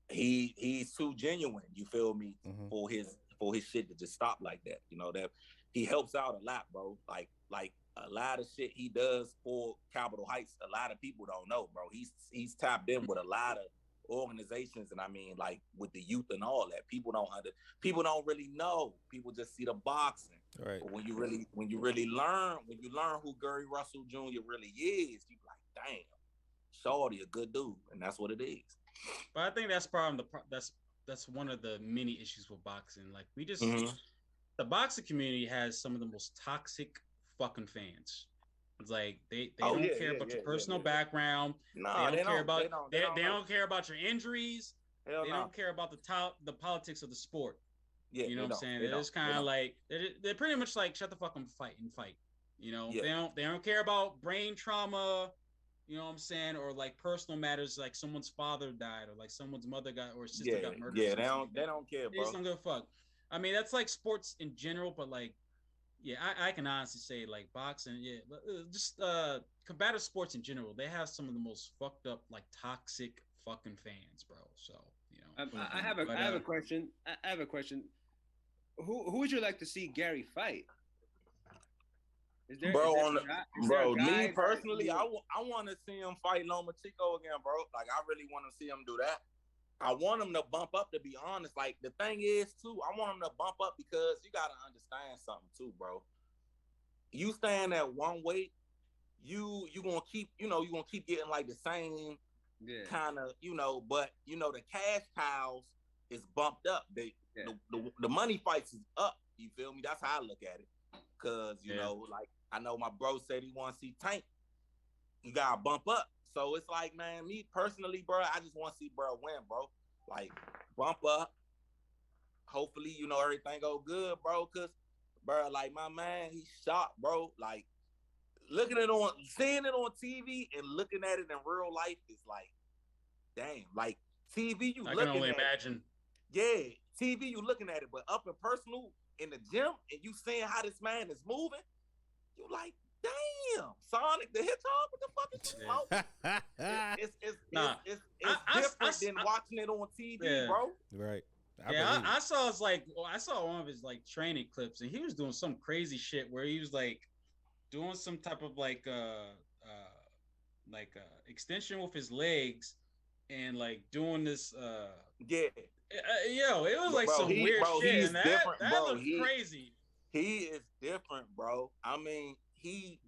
he's too genuine. You feel me? For his shit to just stop like that. That he helps out a lot, bro. Like a lot of shit he does for Capitol Heights. A lot of people don't know, bro. He's tapped in with a lot of organizations, and I mean, like with the youth and all that. People don't really know. People just see the boxing. Right. But when you really learn, who Gary Russell Jr. really is, you be like, damn, Shorty a good dude, and that's what it is. But I think that's probably that's one of the many issues with boxing. Like we just the boxing community has some of the most toxic fucking fans. It's like they don't care about your personal background. No, they don't care about they don't care about your injuries. Hell they no. don't care about the politics of the sport. Yeah, you know what I'm saying? It's kind of like they're pretty much like shut the fuck up and fight. They don't care about brain trauma. You know what I'm saying? Or like personal matters, like someone's father died, or like someone's mother got or sister got murdered. Yeah, they don't care, bro. They just don't give a fuck. I mean, that's like sports in general, but like, yeah, I can honestly say like boxing, just combative sports in general, they have some of the most fucked up, like toxic fucking fans, bro. So I have a question. I have a question. Who would you like to see Gary fight? Me personally, I want to see him fight Loma Chico again, bro. Like I really want to see him do that. I want him to bump up, to be honest. Like the thing is too, I want him to bump up because you gotta understand something too, bro. You staying at one weight, you gonna keep, getting like the same kind of, but the cash cows is bumped up. The money fights is up. You feel me? That's how I look at it. Cause like I know my bro said he want to see Tank. You gotta bump up. So it's like, man, me personally, bro, I just want to see bro win, bro. Like bump up. Hopefully, everything go good, bro. Cause, bro, like my man, he's shot, bro. Like seeing it on TV and looking at it in real life is like, damn. Like TV, I can only imagine. Yeah, TV, you looking at it, but up in personal in the gym, and you seeing how this man is moving, you like, damn, Sonic the Hedgehog, what the fuck is this? It's different than watching it on TV, bro. Right. I saw one of his like training clips, and he was doing some crazy shit where he was like doing some type of like extension with his legs, and like doing this it was like some weird shit, and that looked crazy. He is different, bro. I mean, he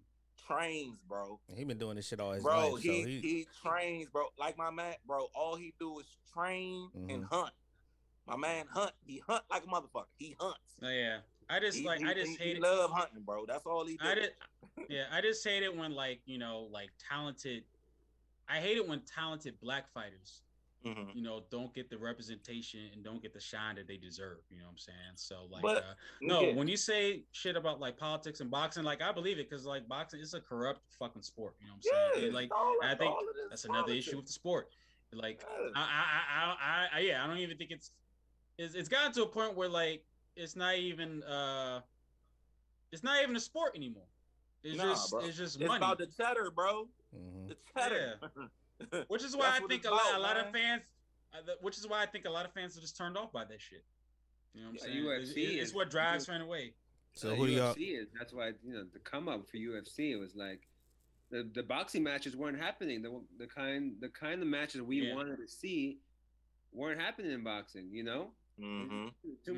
trains, bro. He been doing this shit all his life. Bro, he trains, bro. Like my man, bro, all he do is train and hunt. My man hunt. He hunt like a motherfucker. He hunts. Oh, yeah. I just hate it. Love hunting, bro. That's all he do. I just hate it when talented. I hate it when talented black fighters don't get the representation and don't get the shine that they deserve. You know what I'm saying? So when you say shit about like politics and boxing, like I believe it, because like boxing is a corrupt fucking sport. You know what I'm saying? And, I think that's another issue with the sport. Like I don't even think it's gotten to a point where like it's not even a sport anymore. It's just money. It's about the cheddar, bro. Mm-hmm. The cheddar. Yeah. Which is why I think about, a lot of fans. Which is why I think a lot of fans are just turned off by that shit. You know what I'm saying? UFC it's what drives fan away. So who do y'all? UFC is that's why the come up for UFC it was like the boxing matches weren't happening. The kind of matches we wanted to see weren't happening in boxing. Mm-hmm. Too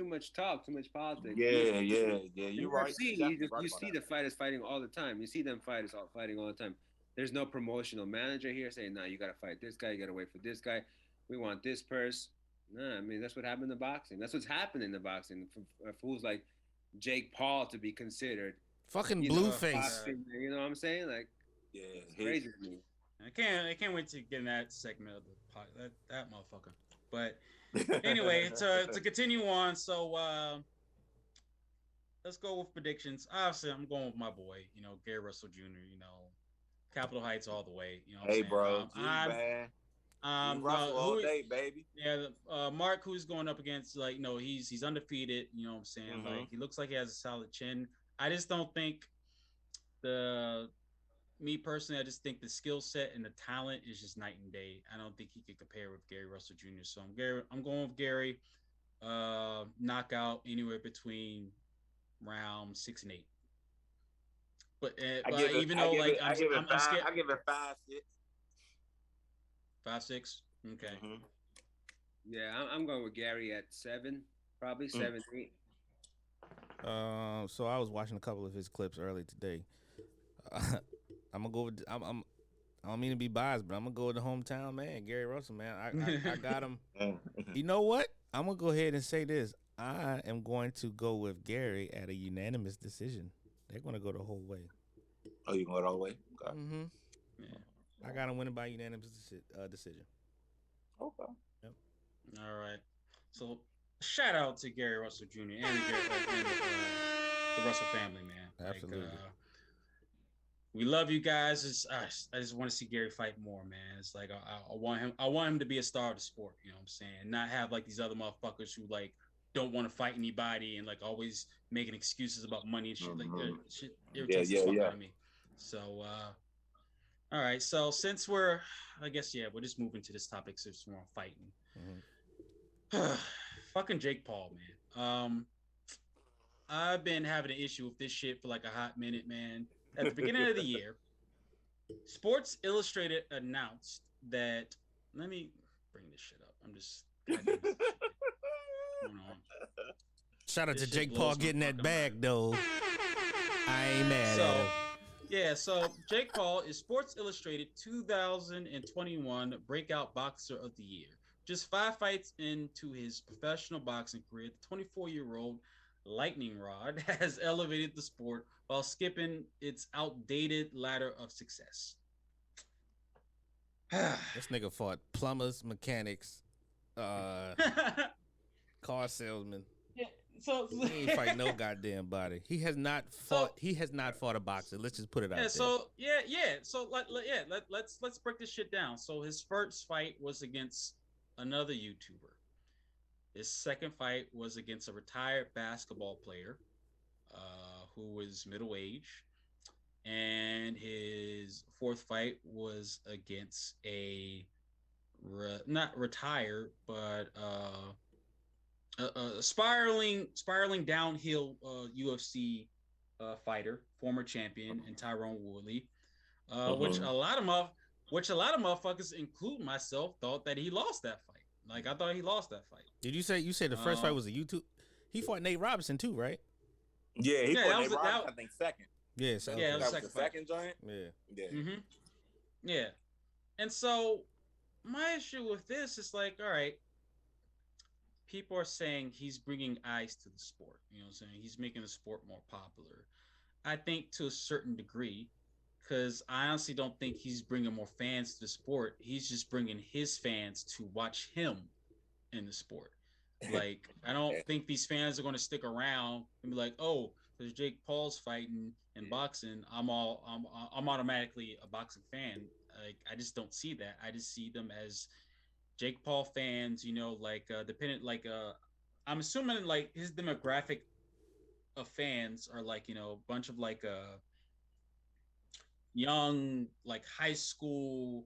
much talk, too much politics. Yeah. You're right. UFC, you see the fighters fighting all the time. You see them fighters all fighting all the time. There's no promotional manager here saying, "Nah, you gotta fight this guy. You gotta wait for this guy. We want this purse." Nah, I mean that's what happened in boxing. That's what's happening in boxing. For fools like Jake Paul to be considered fucking Blueface. You know what I'm saying? Like, it's crazy to me. I can't wait to get in that segment of the podcast. That motherfucker. But anyway, to continue on, so let's go with predictions. Obviously, I'm going with my boy, Gary Russell Jr., Capitol Heights all the way. Hey, bro. Man. Russell all day, baby. Yeah, Mark, who's going up against, he's undefeated. You know what I'm saying? Mm-hmm. Like, he looks like he has a solid chin. I just don't think me personally, I just think the skill set and the talent is just night and day. I don't think he could compare with Gary Russell Jr. So I'm going with Gary. Knockout anywhere between round 6 and 8. But I'm scared. I give it 5-6. 5-6. Okay. Mm-hmm. Yeah, I'm going with Gary at 7, probably 7, 8. So I was watching a couple of his clips early today. I'm gonna go with I don't mean to be biased, but I'm gonna go with the hometown man, Gary Russell, man. I got him. You know what? I'm gonna go ahead and say this. I am going to go with Gary at a unanimous decision. They're gonna go the whole way. Oh, you going the whole way? Okay. Mm-hmm. Yeah. I got him winning by unanimous decision. Okay. Yep. All right. So shout out to Gary Russell Jr. and the Russell family, man. Absolutely. We love you guys. I just want to see Gary fight more, man. It's like I want him to be a star of the sport. You know what I'm saying? Not have like these other motherfuckers who like don't want to fight anybody and like always making excuses about money and shit. Like shit irritates the fuck out of me. So all right. So since we're we're just moving to this topic since we're on fighting. Mm-hmm. Fucking Jake Paul, man. I've been having an issue with this shit for like a hot minute, man. At the beginning of the year, Sports Illustrated announced that. Let me bring this shit up. I'm just. Shout out to Jake Paul getting that bag, though. I ain't mad at him. Yeah, so Jake Paul is Sports Illustrated 2021 Breakout Boxer of the Year. Just 5 fights into his professional boxing career, the 24-year-old lightning rod has elevated the sport while skipping its outdated ladder of success. This nigga fought plumbers, mechanics, car salesmen. Yeah, so he ain't fight no goddamn body. He has not fought. He has not fought a boxer. Let's just put it out there. So let's break this shit down. So his first fight was against another YouTuber. His second fight was against a retired basketball player who was middle-aged. And his fourth fight was against a not retired, but a spiraling downhill UFC fighter, former champion, and Tyrone Woodley, which a lot of motherfuckers, including myself, thought that he lost that fight. Like I thought he lost that fight. Did you say the first fight was a YouTube? He fought Nate Robinson too, right? Yeah, he fought Nate Robinson. I think second. Yeah, that was the second joint. Yeah. Mm-hmm. Yeah, and so my issue with this is like, all right, people are saying he's bringing eyes to the sport. You know what I'm saying? He's making the sport more popular. I think to a certain degree, because I honestly don't think he's bringing more fans to the sport. He's just bringing his fans to watch him in the sport. Like, I don't think these fans are going to stick around and be like, oh, there's Jake Paul's fighting in boxing. I'm automatically a boxing fan. Like, I just don't see that. I just see them as Jake Paul fans, I'm assuming like his demographic of fans are like, a bunch of like young, like high school,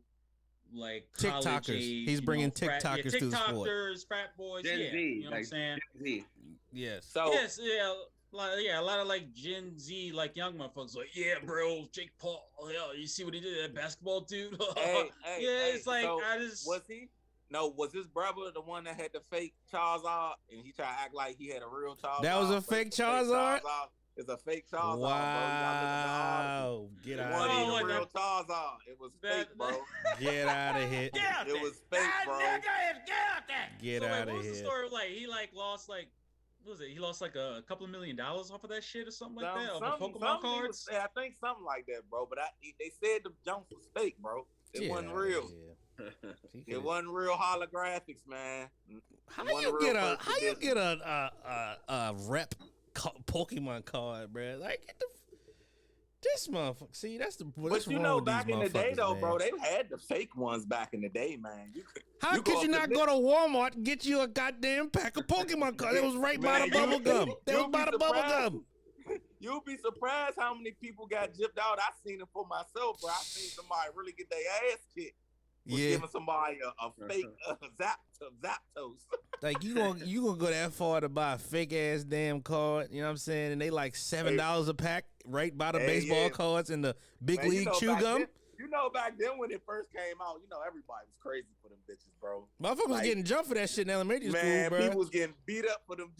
like college TikTokers. age. He's bringing TikTokers to the sport. TikTokers, frat boys. Gen yeah, Z, you know what I'm like saying? Gen Z. Yes. So Yes, yeah. A lot of like Gen Z, like young motherfuckers, like, yeah, bro, Jake Paul, hell, you see what he did, that basketball dude? It's like, so I just was he? No, was his brother the one that had the fake Charizard and he tried to act like he had a real Charizard? That was a fake Charizard? It's a fake Charizard, wow. bro. Get It out wasn't of even here. a real Charizard. It was fake, bro. Get out of here. It was fake, bro. Get out of What was the here. story like? He like lost like, what was it? He lost like a couple of $1 million off of that shit or something like that, off of Pokemon cards. I think something like that, bro. But they said the jump was fake, bro. It wasn't real. It wasn't real holographics, man. How you get a rep Pokemon card, bro? Like get this motherfucker. See, that's the. But you know, back in the day, though, bro, they had the fake ones back in the day, man. How could you not go to Walmart and get you a goddamn pack of Pokemon cards? It was right by the bubble gum. They was by the bubble gum. You'll be surprised how many people got gypped out. I seen it for myself, bro. I seen somebody really get their ass kicked. Giving somebody a fake Zapdos. Like you gonna go that far to buy a fake ass damn card? You know what I'm saying? And they like $7 a pack, right by the baseball cards and the big league chew gum. You know, back then when it first came out, you know everybody was crazy for them bitches, bro. Motherfuckers was getting jumped for that shit in elementary school, bro. People was getting beat up for them.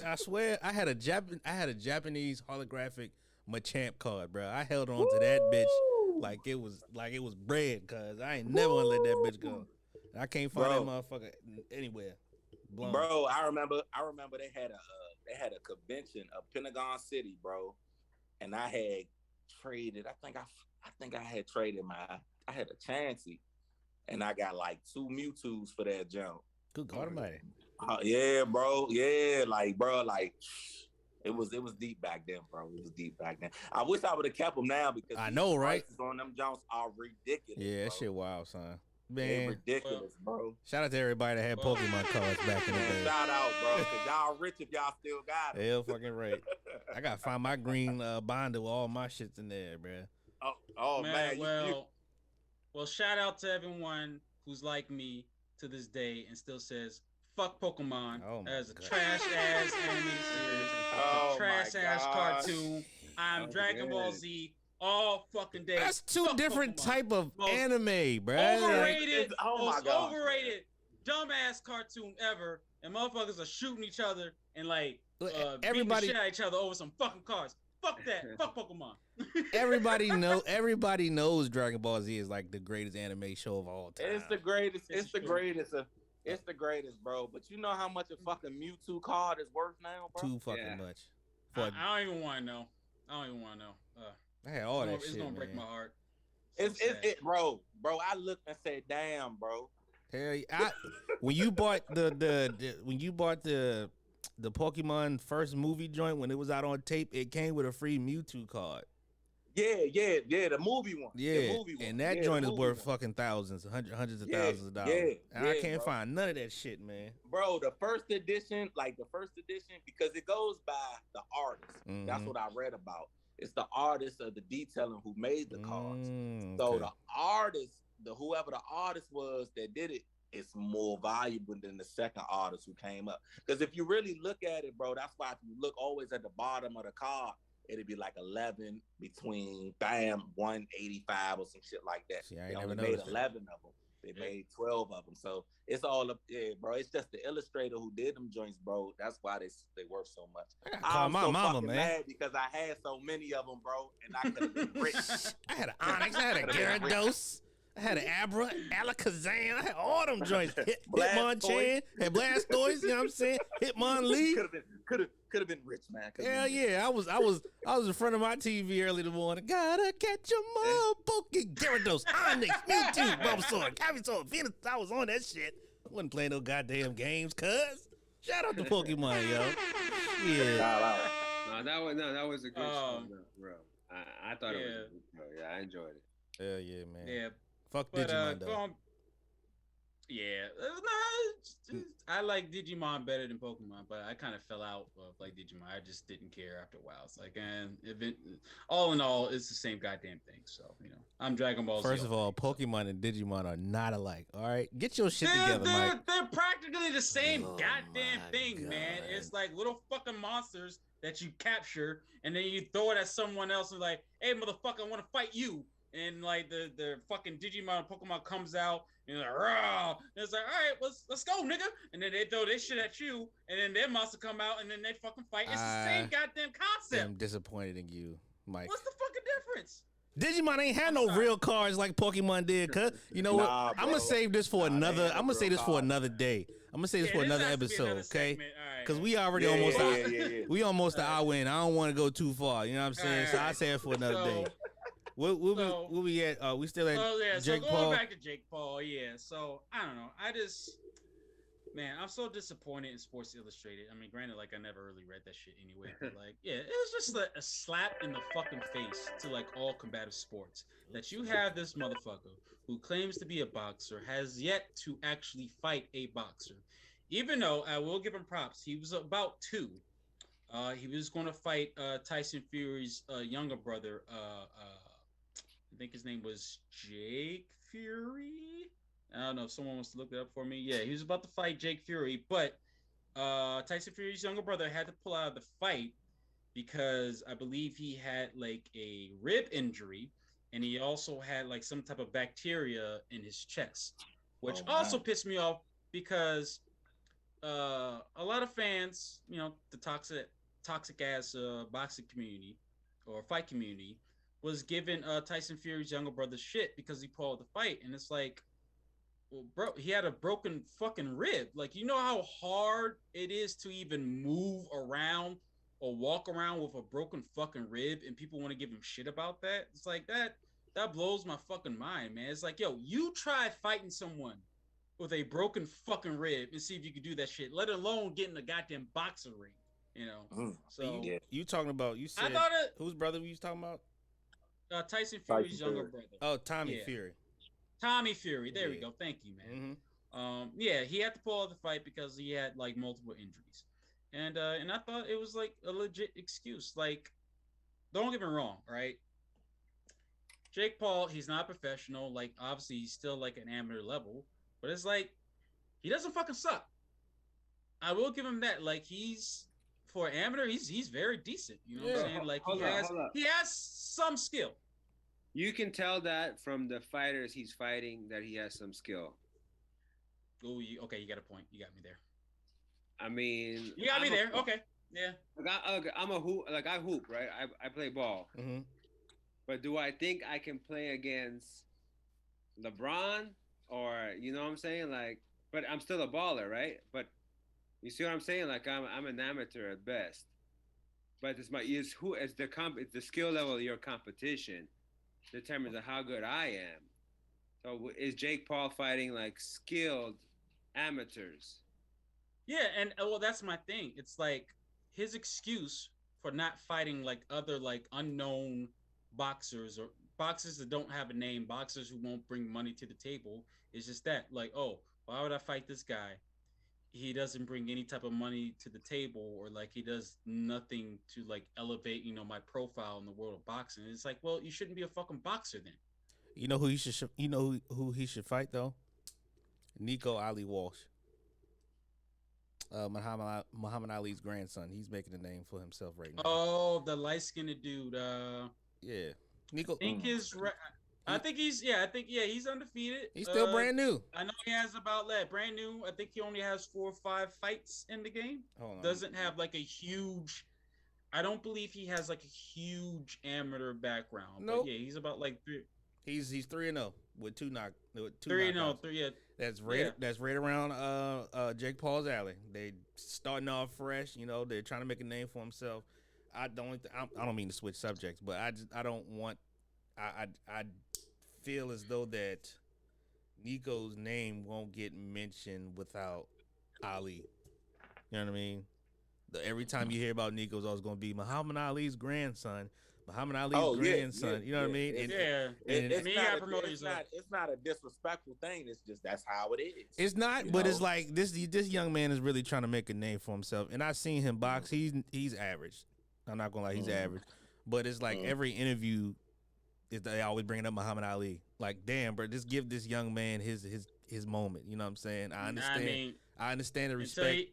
I swear, I had a Japanese holographic Machamp card, bro. I held on to that bitch like it was bread, cause I ain't never gonna let that bitch go. I can't find that motherfucker anywhere. Blown. Bro, I remember they had a convention of Pentagon City, bro, and I had traded. I think I had traded I had a Chansey, and I got like 2 Mewtwo's for that jump. Good God Almighty. Yeah, bro. Yeah, like, bro, like. It was deep back then, bro. It was deep back then. I wish I would have kept them now because I know, right? Prices on them Jones are ridiculous. Yeah, that shit wild, son. Man, ridiculous, bro. Shout out to everybody that had Pokemon cards back in the day. Shout out, bro, because y'all rich if y'all still got them. Hell fucking right. I gotta find my green binder with all my shits in there, bro. Oh man. Well, shout out to everyone who's like me to this day and still says fuck Pokemon as a trash ass animated series, trash ass cartoon. I'm Dragon Ball Z all fucking day. That's two different Pokemon. type of anime, bro. Overrated, most overrated, dumbass cartoon ever, and motherfuckers are shooting each other and like beating the shit out of each other over some fucking cards. Fuck that. Fuck Pokemon. Everybody knows Dragon Ball Z is like the greatest anime show of all time. It's the greatest. It's the greatest. It's the greatest, bro. But you know how much a fucking Mewtwo card is worth now, bro? Too fucking much. I don't even want to know. I had all that shit. It's gonna break my heart. It, bro. I looked and said, "Damn, bro." Hell, when you bought the Pokemon first movie joint when it was out on tape, it came with a free Mewtwo card. Yeah, the movie one. Yeah, the movie one. And that joint is worth fucking thousands, hundreds of thousands of dollars. And I can't find none of that shit, man. Bro, the first edition, because it goes by the artist. Mm-hmm. That's what I read about. It's the artist of the detailing who made the cards. So the artist, whoever the artist was that did it, it's more valuable than the second artist who came up. Because if you really look at it, bro, that's why if you look always at the bottom of the card, it'd be like 11 between 185 or some shit like that. See, they only made 11 of them. They made 12 of them. So it's all up there, bro. It's just the illustrator who did them joints, bro. That's why they worth so much. Call my mama, man. Mad because I had so many of them, bro, and I could have been rich. I had an Onyx, I had a Gyarados, I had an Abra, Alakazam, I had all them joints. Hitmonchan, had Blastoise, you know what I'm saying? Hitmonlee. Could have been rich, man. Hell yeah, I was in front of my TV early in the morning. Gotta catch 'em all, Poké, Gyarados, Onyx, Mewtwo, Bulbasaur, Ivysaur, Venus. I was on that shit. I wasn't playing no goddamn games, cuz. Shout out to Pokemon, yo. Yeah. That was a good show, bro. I thought it was a good show. Yeah, I enjoyed it. Hell yeah, man. Yeah. Fuck Digimon, though. Yeah, I like Digimon better than Pokemon, but I kind of fell out of like Digimon. I just didn't care after a while. It's like, and all in all, it's the same goddamn thing. So I'm Dragon Ball Z. First of all, Pokemon and Digimon are not alike. All right, get your shit They're, together, Mike. they're, they're practically the same Oh goddamn my thing, God. man. It's like little fucking monsters that you capture and then you throw it at someone else and like, hey, motherfucker, I want to fight you. And like the fucking Digimon Pokemon comes out and like, raw. And it's like, all right, let's go, nigga. And then they throw this shit at you, and then their monster come out, and then they fucking fight. It's the same goddamn concept. I'm disappointed in you, Mike. What's the fucking difference? Digimon ain't had no real cards like Pokemon did, cuz. You know what? I'm gonna save this for another. I'm gonna say this for another day. I'm gonna say this for another episode, okay? Because we already almost we almost an hour in. I don't want to go too far. You know what I'm saying? So I say it for another day. We'll be at? We still at Jake Paul. Going back to Jake Paul, yeah. So I don't know. Man, I'm so disappointed in Sports Illustrated. I mean, granted, like I never really read that shit anyway, but like, yeah, it was just a slap in the fucking face to like all combative sports that you have this motherfucker who claims to be a boxer has yet to actually fight a boxer. Even though I will give him props, he was about to. He was going to fight Tyson Fury's younger brother. I think his name was Jake Fury. I don't know if someone wants to look it up for me. Yeah, he was about to fight Jake Fury, but Tyson Fury's younger brother had to pull out of the fight because I believe he had like a rib injury and he also had like some type of bacteria in his chest, which also pissed me off because a lot of fans, the toxic ass boxing community or fight community was giving Tyson Fury's younger brother shit because he pulled the fight, and it's like, well, bro, he had a broken fucking rib. Like, you know how hard it is to even move around or walk around with a broken fucking rib, and people want to give him shit about that. It's like that blows my fucking mind, man. It's like, yo, you try fighting someone with a broken fucking rib and see if you can do that shit, let alone get in a goddamn boxing ring. So you talking about? You said I thought whose brother were you talking about? Tyson Fury's younger brother. Oh, Tommy Fury. Tommy Fury. There we go. Thank you, man. Mm-hmm. Yeah, he had to pull out the fight because he had like multiple injuries, and I thought it was like a legit excuse. Like, don't get me wrong, right? Jake Paul, he's not professional. Like, obviously, he's still like an amateur level, but it's like he doesn't fucking suck. I will give him that. Like, he's for amateur, he's very decent. You know what I'm saying? Like, he has some skill. You can tell that from the fighters he's fighting that he has some skill. Oh, okay, you got a point. You got me there. I mean, you got me there. Okay, yeah. I'm a hoop. Like I hoop, right? I play ball. Mm-hmm. But do I think I can play against LeBron or you know what I'm saying? Like, but I'm still a baller, right? But you see what I'm saying? Like I'm an amateur at best. But it's the skill level of your competition determines how good I am. So is Jake Paul fighting like skilled amateurs? Yeah, and well, that's my thing. It's like his excuse for not fighting like other like unknown boxers or boxers that don't have a name, boxers who won't bring money to the table is just that. Like, oh, why would I fight this guy? He doesn't bring any type of money to the table, or like he does nothing to like elevate, my profile in the world of boxing. And it's like, well, you shouldn't be a fucking boxer then. You know who he should? You know who he should fight though? Nico Ali Walsh. Muhammad Ali's grandson. He's making a name for himself right now. Oh, the light skinned dude. Yeah, Nico. I think he's undefeated. He's still brand new. I know he has about brand new. I think he only has 4 or 5 fights in the game. Doesn't have like a huge. I don't believe he has like a huge amateur background. No, yeah, he's about like 3. He's 3-0 with 2 3-0, 3. Yeah. That's right around Jake Paul's alley. They starting off fresh. They're trying to make a name for himself. I don't mean to switch subjects, but I don't want. I feel as though that Nico's name won't get mentioned without Ali. You know what I mean? Every time you hear about Nico's always going to be Muhammad Ali's grandson. Muhammad Ali's grandson. You know what I mean? It's not a disrespectful thing. It's just that's how it is. It's not, but it's like this young man is really trying to make a name for himself. And I've seen him box. He's average. I'm not gonna lie, he's average. But it's like every interview they always bringing up Muhammad Ali. Like, damn, bro, just give this young man his moment. You know what I'm saying? I understand the respect,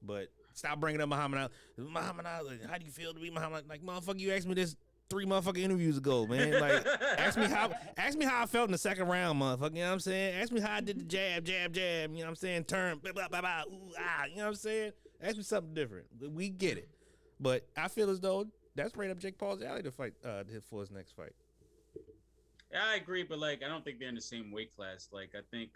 but stop bringing up Muhammad Ali. Muhammad Ali, how do you feel to be Muhammad? Like, motherfucker, you asked me this 3 motherfucking interviews ago, man. Like, ask me how I felt in the second round, motherfucker. You know what I'm saying? Ask me how I did the jab. You know what I'm saying? Turn, blah, blah, blah, blah, ooh, ah. You know what I'm saying? Ask me something different. We get it. But I feel as though that's right up Jake Paul's alley to fight for his next fight. Yeah, I agree, but like I don't think they're in the same weight class. Like I think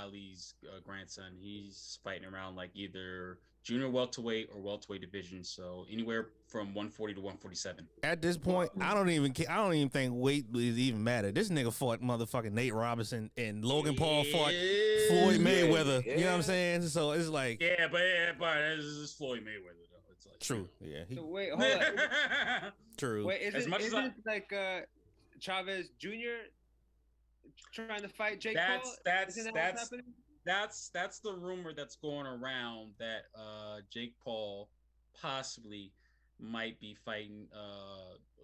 Ali's grandson, he's fighting around like either junior welterweight or welterweight division, so anywhere from 140 to 147. At this point, I don't even think weight is even matter. This nigga fought motherfucking Nate Robinson and Logan Paul fought Floyd Mayweather. You know what I'm saying? So it's like but this is Floyd Mayweather though. It's like true. Yeah. So wait, hold on. True. Wait, is it like Chavez Jr. trying to fight Jake Paul? That's the rumor that's going around that Jake Paul possibly might be fighting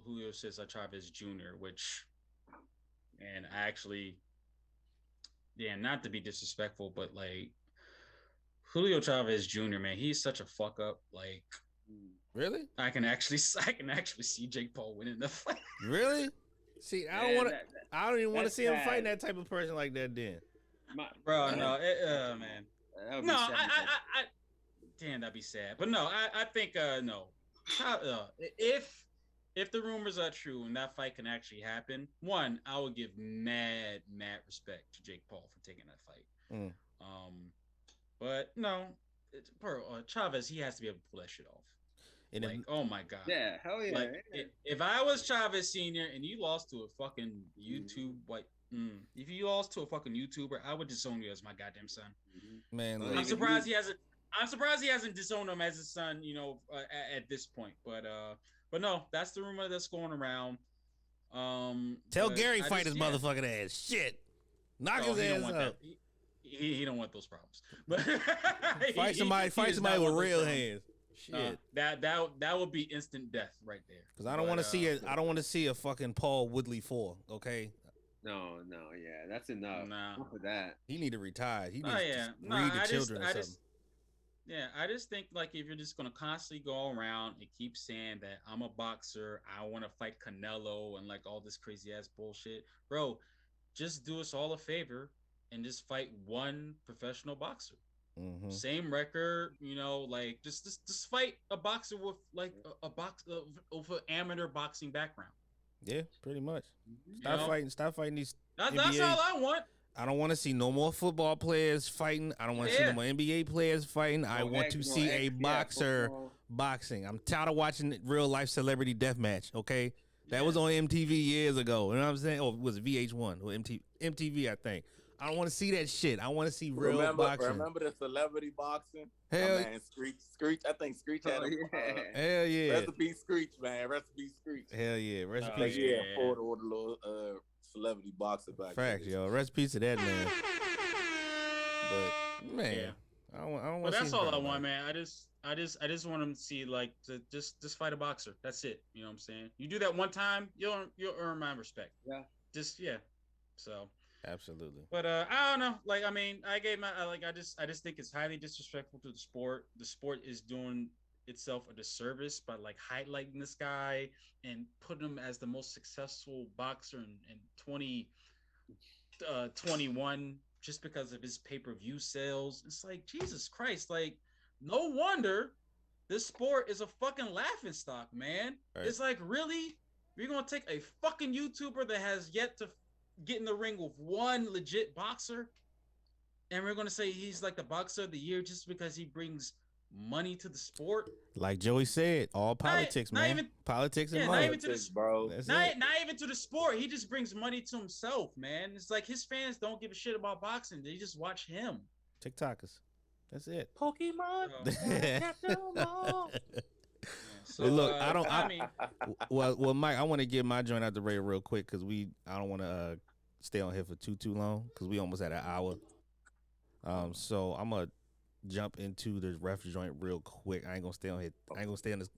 Julio Cesar Chavez Jr., which, and actually, not to be disrespectful, but like Julio Chavez Jr., man, he's such a fuck up. Like, really? I can actually see Jake Paul winning the fight. Really? See, I don't even want to see him fighting that type of person like that. Then, bro, no, man, no, I damn, that'd be sad. But no, I think no, if the rumors are true and that fight can actually happen, one, I would give mad respect to Jake Paul for taking that fight. But no, Chavez, he has to be able to pull that shit off. And like, oh my god, yeah, hell yeah. Like, if I was Chavez Senior and you lost to a fucking YouTube, if you lost to a fucking YouTuber, I would disown you as my goddamn son. Man, I'm surprised he hasn't disowned him as his son. You know, at this point. But no, that's the rumor that's going around. Tell Gary fight his motherfucking ass. Shit, knock his ass out. He don't want those problems. But fight somebody with real hands. Shit. That would be instant death right there. Because I don't want to see a fucking Paul Woodley 4. Okay. No, yeah, that's enough. Not for that. He need to retire. He needs to read the children or something. I just think like if you're just gonna constantly go around and keep saying that I'm a boxer, I want to fight Canelo and like all this crazy ass bullshit, bro, just do us all a favor and just fight one professional boxer. Same record, you know, like just fight a boxer with like a box of an amateur boxing background. Yeah, pretty much. Stop fighting these. That's all I want. I don't want to see no more football players fighting. I don't want to see no more NBA players fighting. I want to see a boxer boxing. I'm tired of watching real life celebrity deathmatch. Okay, that was on MTV years ago. You know what I'm saying? Oh, it was VH1 or MTV, I think. I don't want to see that shit. I want to see real boxing. Remember the celebrity boxing? Hell, man, Screech. I think Screech had hell yeah. Recipe Screech, man. Recipe Screech. Hell yeah. Recipe. Yeah, for the little celebrity boxer back. Facts, yo. Recipe to that, man. But man, I don't want. But that's all I want, man. I just want him to see like to just fight a boxer. That's it. You know what I'm saying? You do that one time, you'll earn my respect. Yeah. So. Absolutely. But I don't know. Like, I mean, I just think it's highly disrespectful to the sport. The sport is doing itself a disservice by like highlighting this guy and putting him as the most successful boxer in 2021 just because of his pay-per-view sales. It's like, Jesus Christ, like, no wonder this sport is a fucking laughing stock, man. Right. It's like, really? You're gonna take a fucking YouTuber that has yet to get in the ring with one legit boxer, and we're gonna say he's like the boxer of the year just because he brings money to the sport? Like Joey said, all politics, man. Politics and money. Not even to the bro. Not even to the sport. He just brings money to himself, man. It's like his fans don't give a shit about boxing. They just watch him. TikTokers. That's it. Pokemon. Well, So look, I don't. I mean, Well, Mike, I want to get my joint out the way real quick because I don't want to stay on here for too long because we almost at an hour. So I'm gonna jump into the ref joint real quick. I ain't gonna stay on here. I ain't gonna stay on this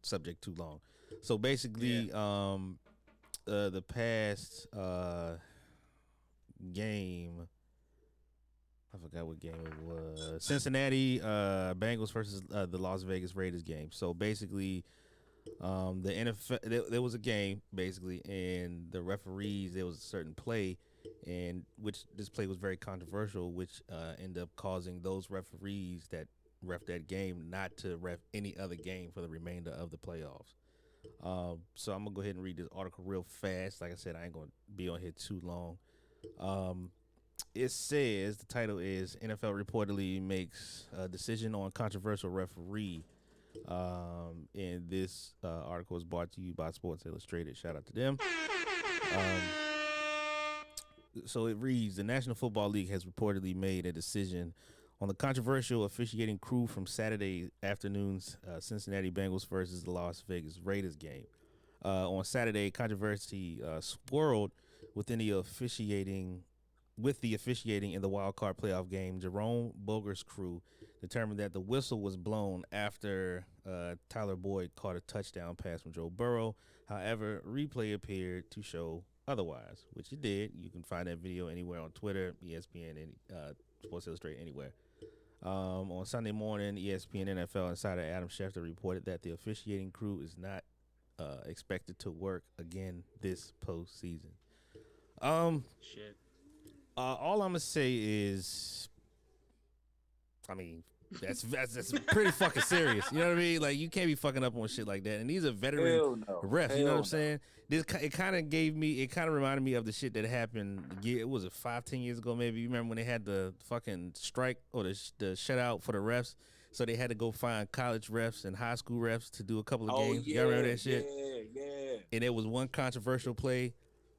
subject too long. So basically, the past game. I forgot what game it was. Cincinnati Bengals versus the Las Vegas Raiders game. So basically, the NFL there was a game basically, and the referees there was a certain play, and which this play was very controversial, which ended up causing those referees that ref that game not to ref any other game for the remainder of the playoffs. So I'm gonna go ahead and read this article real fast. Like I said, I ain't gonna be on here too long. It says the title is NFL reportedly makes a decision on controversial referee. And this article is brought to you by Sports Illustrated. Shout out to them. So it reads: the National Football League has reportedly made a decision on the controversial officiating crew from Saturday afternoon's Cincinnati Bengals versus the Las Vegas Raiders game. On Saturday, controversy swirled within the officiating in the wild card playoff game. Jerome Boger's crew determined that the whistle was blown after Tyler Boyd caught a touchdown pass from Joe Burrow. However, replay appeared to show otherwise, which it did. You can find that video anywhere on Twitter, ESPN, and Sports Illustrated, anywhere. On Sunday morning, ESPN NFL insider Adam Schefter reported that the officiating crew is not expected to work again this postseason. shit. All I'm gonna say is, I mean, that's pretty fucking serious. You know what I mean? Like, you can't be fucking up on shit like that. And these are veteran refs. You know what I'm saying? It kind of reminded me of the shit that happened. It was 5-10 years ago, maybe. You remember when they had the fucking strike or the shutout for the refs? So they had to go find college refs and high school refs to do a couple of games. Yeah, Y'all remember that shit? Yeah. And there was one controversial play.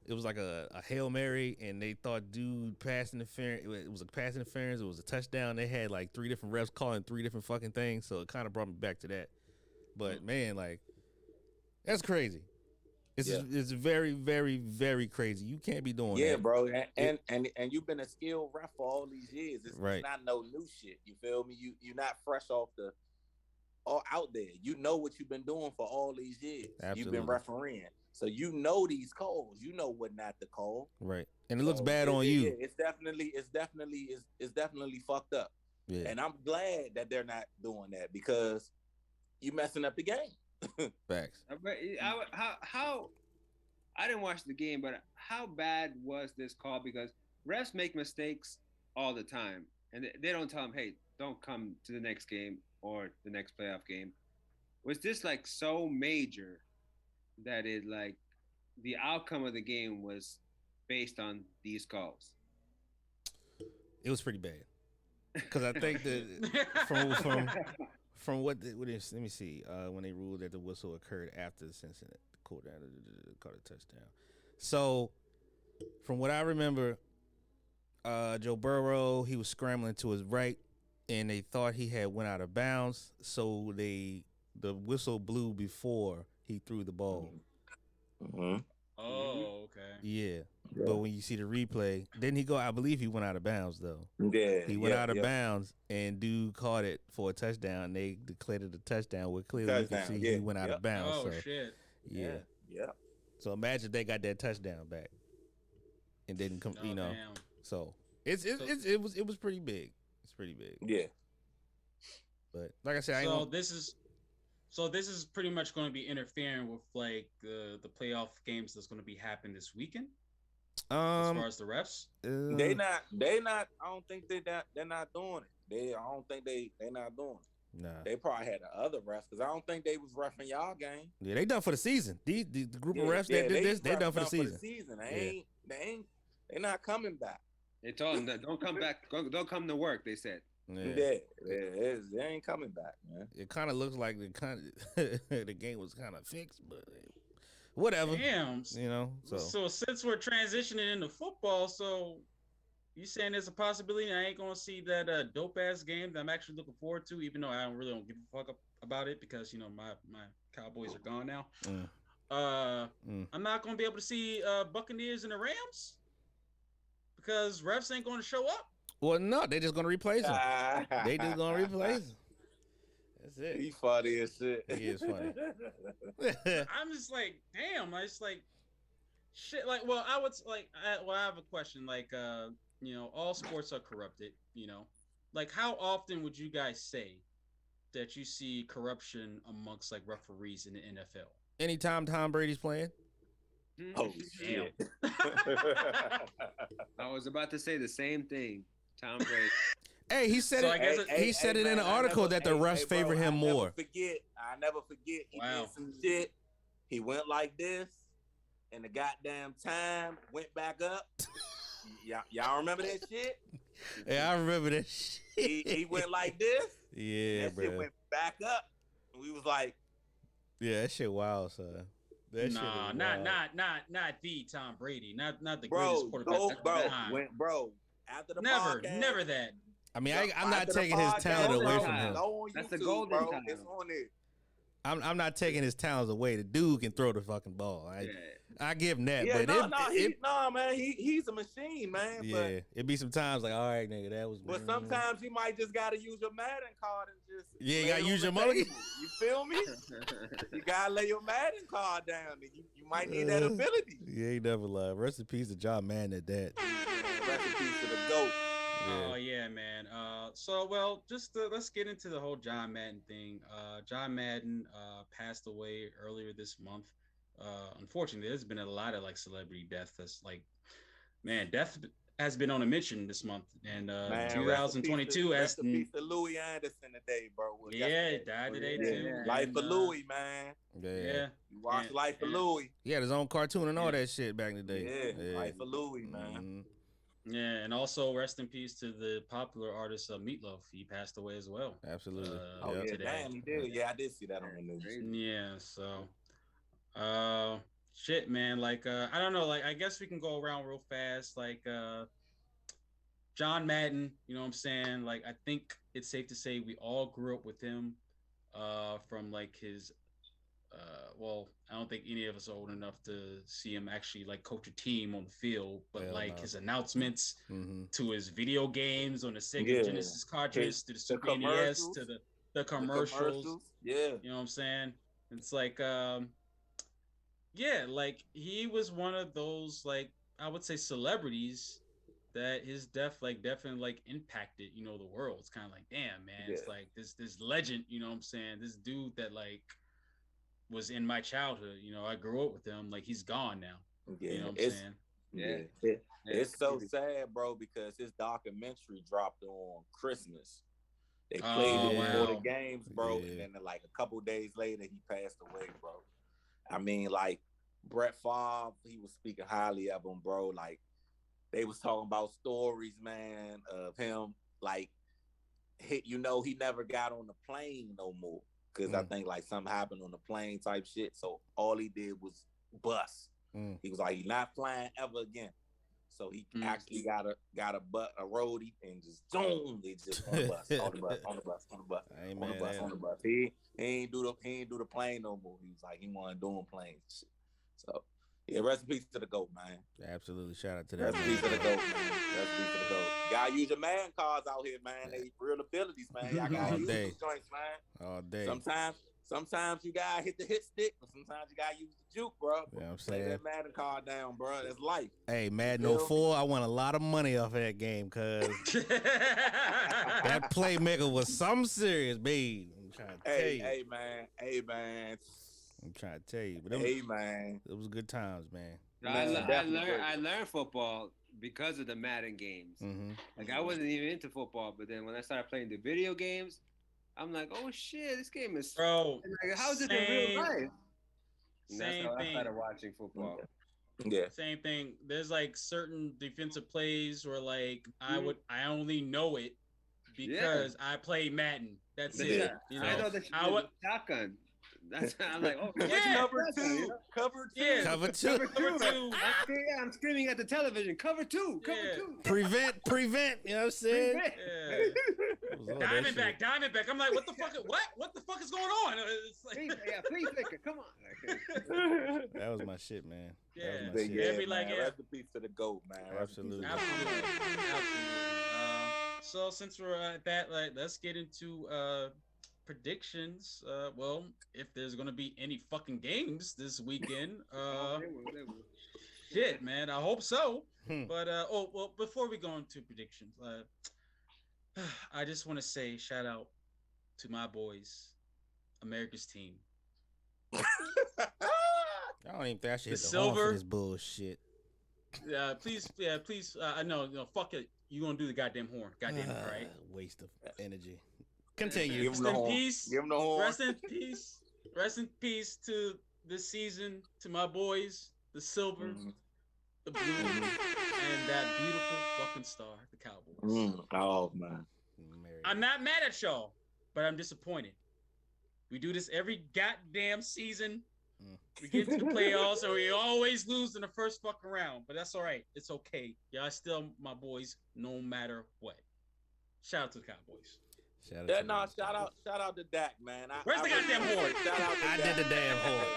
It was like a Hail Mary, and they thought dude pass interference. It was a pass interference. It was a touchdown. They had like 3 different refs calling 3 different fucking things. So it kind of brought me back to that. But man, like, that's crazy. It's very, very, very crazy. You can't be doing that. Yeah, bro. And you've been a skilled ref for all these years. It's right. not no new shit. You feel me? You're not fresh off all out there. You know what you've been doing for all these years. Absolutely. You've been refereeing. So you know these calls. You know what not to call. Right. And it looks bad on you. Yeah, it's definitely fucked up. Yeah. And I'm glad that they're not doing that because you messing up the game. Facts. How I didn't watch the game, but how bad was this call? Because refs make mistakes all the time, and they don't tell them, "Hey, don't come to the next game or the next playoff game." Was this like so major that it like the outcome of the game was based on these calls? It was pretty bad because I think that from what is, let me see, when they ruled that the whistle occurred after the Cincinnati caught a touchdown. So from what I remember, Joe Burrow, he was scrambling to his right, and they thought he had went out of bounds, so the whistle blew before he threw the ball. Mm-hmm. Oh, okay. Yeah. But when you see the replay, didn't he go? I believe he went out of bounds though. Yeah, he went out of bounds, and dude caught it for a touchdown. They declared it a touchdown. Where clearly you can see he went out of bounds. Oh so, shit. Yeah. Yeah. So imagine they got that touchdown back, and didn't come. Oh, you know. Damn. So it was pretty big. It's pretty big. Yeah. But like I said, this is pretty much going to be interfering with like the playoff games that's going to be happening this weekend. As far as the refs, they not. I don't think they're not doing it. I don't think they're not doing it. Nah. They probably had the other refs because I don't think they was reffing y'all game. Yeah, they done for the season. The group of refs that did this, they done for the season. They not coming back. They told them that don't come back. Don't come to work. They said. They ain't coming back, man. It kind of looks like the game was kind of fixed, but whatever. Damn. You know. So since we're transitioning into football, so you saying there's a possibility I ain't gonna see that dope ass game that I'm actually looking forward to, even though I don't give a fuck about it because my Cowboys are gone now. Mm. I'm not gonna be able to see Buccaneers and the Rams because refs ain't gonna show up. Well, no, they just gonna replace him. They just gonna replace him. That's it. He funny as shit. He is funny. I'm just like, damn. I just like shit. Like, well, I would like. I have a question. Like, all sports are corrupted. Like, how often would you guys say that you see corruption amongst like referees in the NFL? Anytime Tom Brady's playing. Oh shit! I was about to say the same thing. Tom Brady. Hey, he said So it. He said it in an article that the refs favor him more. I never forget. He did some shit. He went like this, and the goddamn time went back up. Y'all remember that shit? Yeah, I remember that shit. He went like this. Yeah, that bro. shit went back up. And we was like, yeah, that shit wild, son. That nah, shit not the Tom Brady, not the greatest quarterback. Bro. After the never podcast, that. I mean, I'm not taking his talent away from him. That's the golden time. It's on it. I'm not taking his talents away. The dude can throw the fucking ball. I give him that. Yeah, but man, he's a machine, man. Yeah, but it be some times like, all right, nigga, that was. But sometimes you might just gotta use your Madden card and just. Yeah, you gotta use your mulligan. You feel me? You gotta lay your Madden card down. You might need that ability. Yeah, he never lied. Rest in peace to John Madden at that. Rest in peace to the GOAT. Oh yeah, man. Let's get into the whole John Madden thing. John Madden passed away earlier this month. Unfortunately, there's been a lot of like celebrity death. That's like, man, death has been on a mission this month, and 2022 rest in peace to Louis Anderson today, bro. Yeah, died today too. Life for Louis, man. Yeah. You watch Life for Louis. He had his own cartoon and all that shit back in the day. Yeah. Life for Louis, man. Mm-hmm. Yeah, and also rest in peace to the popular artist Meatloaf. He passed away as well. Absolutely. Today. Damn, he did. Yeah, I did see that on the news. Yeah, so shit, man. Like I don't know, like I guess we can go around real fast. Like John Madden, you know what I'm saying? Like I think it's safe to say we all grew up with him from like his well, I don't think any of us are old enough to see him actually like coach a team on the field, but his announcements to his video games on the Sega Genesis cartridge, to the Super NES, to the commercials. Yeah. You know what I'm saying? It's like like he was one of those like I would say celebrities that his death like definitely like impacted, the world. It's kind of like, damn, man, it's like this legend, you know what I'm saying? This dude that like was in my childhood, I grew up with him, like he's gone now. Yeah, you know what I'm saying? It's so sad, bro, because his documentary dropped on Christmas. They played it before the games, bro, and then like a couple days later he passed away, bro. I mean, like Brett Favre, he was speaking highly of him, bro. Like they was talking about stories, man, of him. Like, he never got on the plane no more. Because I think like something happened on the plane type shit. So all he did was bust. He was like, he's not flying ever again. So he actually got a roadie and just zoom. They just on the bus. He ain't do the plane no more. He was like, he wasn't doing planes. So yeah, rest in peace to the GOAT, man. Absolutely. Shout out to that. Rest in peace to the GOAT, man. Rest in peace to the GOAT. Y'all use your man cards out here, man. They real abilities, man. Y'all gotta use these joints, man. All day. Sometimes you gotta hit the hit stick, but sometimes you gotta use the juke, bro. You know what I'm saying? Lay that Madden card down, bro. That's life. Hey, Madden 04, I won a lot of money off of that game, cuz that playmaker was something serious, babe. I'm trying to tell you. Hey, man. I'm trying to tell you. But man. It was good times, man. I learned football because of the Madden games. Like I wasn't even into football, but then when I started playing the video games, I'm like, oh shit, this game is like, how is it in real life? And that's how I started watching football. Yeah. Same thing. There's like certain defensive plays where like I only know it because I play Madden. That's it. I know that you shotgun. That's I'm like, oh, Yeah. Cover two. Cover two. Yeah. Cover two. Cover two. I'm screaming at the television. Cover two. Cover Yeah. two. Prevent. You know what I'm saying? Yeah. It was all that shit. Diamondback. I'm like, what the fuck? What the fuck is going on? It's like, Flea flicker. Come on. That was my shit, man. Yeah. That was my shit. Yeah, Every, like, man. yeah. Rest in peace to the GOAT, man. Absolutely. Absolutely. So since we're at that, like, let's get into predictions. Well, if there's gonna be any fucking games this weekend, They will. shit, man, I hope so. Hmm. But well, before we go into predictions, I just want to say shout out to my boys, America's team. I don't even think I should hit the Silver. horn for this bullshit. Please. I know, fuck it. You gonna do the goddamn horn? Goddamn it, right? Waste of energy. Continue. Give him the horn. Give him the horn. Rest in peace. Rest in peace to this season, to my boys, the silver, the blue, and that beautiful fucking star, the Cowboys. Oh man. I'm not mad at y'all, but I'm disappointed. We do this every goddamn season. We get to the playoffs, and we always lose in the first fucking round. But that's all right. It's okay. Y'all still my boys, no matter what. Shout out to the Cowboys. Shout out to Dak, man. Where's the goddamn horn? I did the damn horn.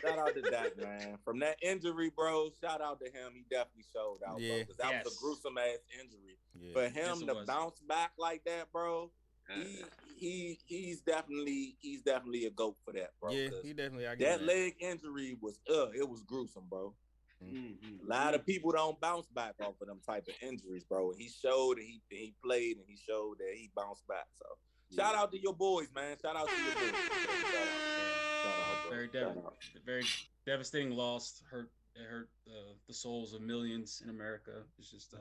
Shout out to Dak, man. From that injury, bro. Shout out to him. He definitely showed out, bro. Because that was a gruesome ass injury. Yeah. For him to bounce back like that, bro. He's definitely a GOAT for that, bro. Yeah, he definitely. That leg injury was it was gruesome, bro. A lot of people don't bounce back off of them type of injuries, bro. He showed, and he played, and he showed that he bounced back. So shout out to your boys, man. Shout out to your boys. Shout out. Very devastating loss. It hurt the souls of millions in America. It's just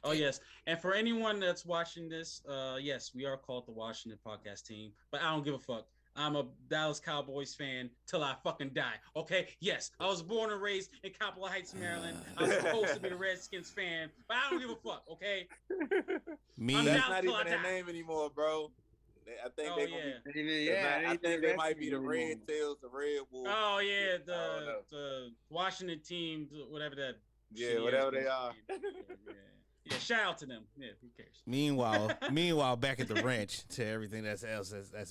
oh yes. And for anyone that's watching this, yes, we are called the Washington Podcast Team, but I don't give a fuck. I'm a Dallas Cowboys fan till I fucking die. Okay? Yes, I was born and raised in Capitol Heights, Maryland. I was supposed to be the Redskins fan, but I don't give a fuck. Okay? That's not even their name anymore, bro. I think I think they might be the Red Tails, the Red Wolves. Oh yeah, the Washington team, whatever that. Yeah, whatever they are. Yeah, shout out to them. Yeah, who cares? Meanwhile, back at the ranch to everything that's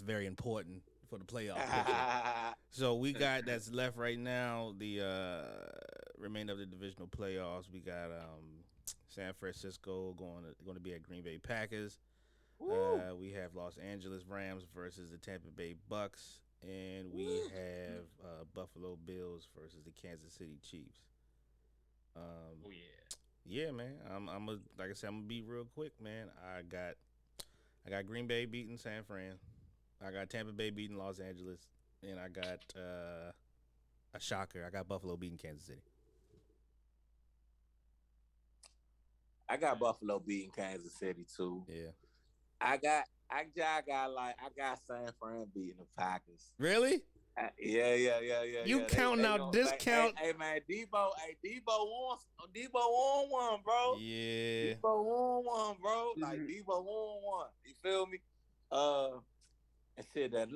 very important for the playoffs. So we got that's left right now. The remainder of the divisional playoffs. We got San Francisco going to be at Green Bay Packers. We have Los Angeles Rams versus the Tampa Bay Bucks, and we have Buffalo Bills versus the Kansas City Chiefs. Oh yeah. Yeah, man. Like I said, I'm gonna be real quick, man. I got Green Bay beating San Fran. I got Tampa Bay beating Los Angeles, and I got a shocker. I got Buffalo beating Kansas City. I got Buffalo beating Kansas City too. Yeah. I got San Fran beating the Packers. Really? Yeah. You counting out discount? Hey man, Debo won one, bro. Yeah. Debo won one, bro. Like Debo won one. You feel me? And shit, that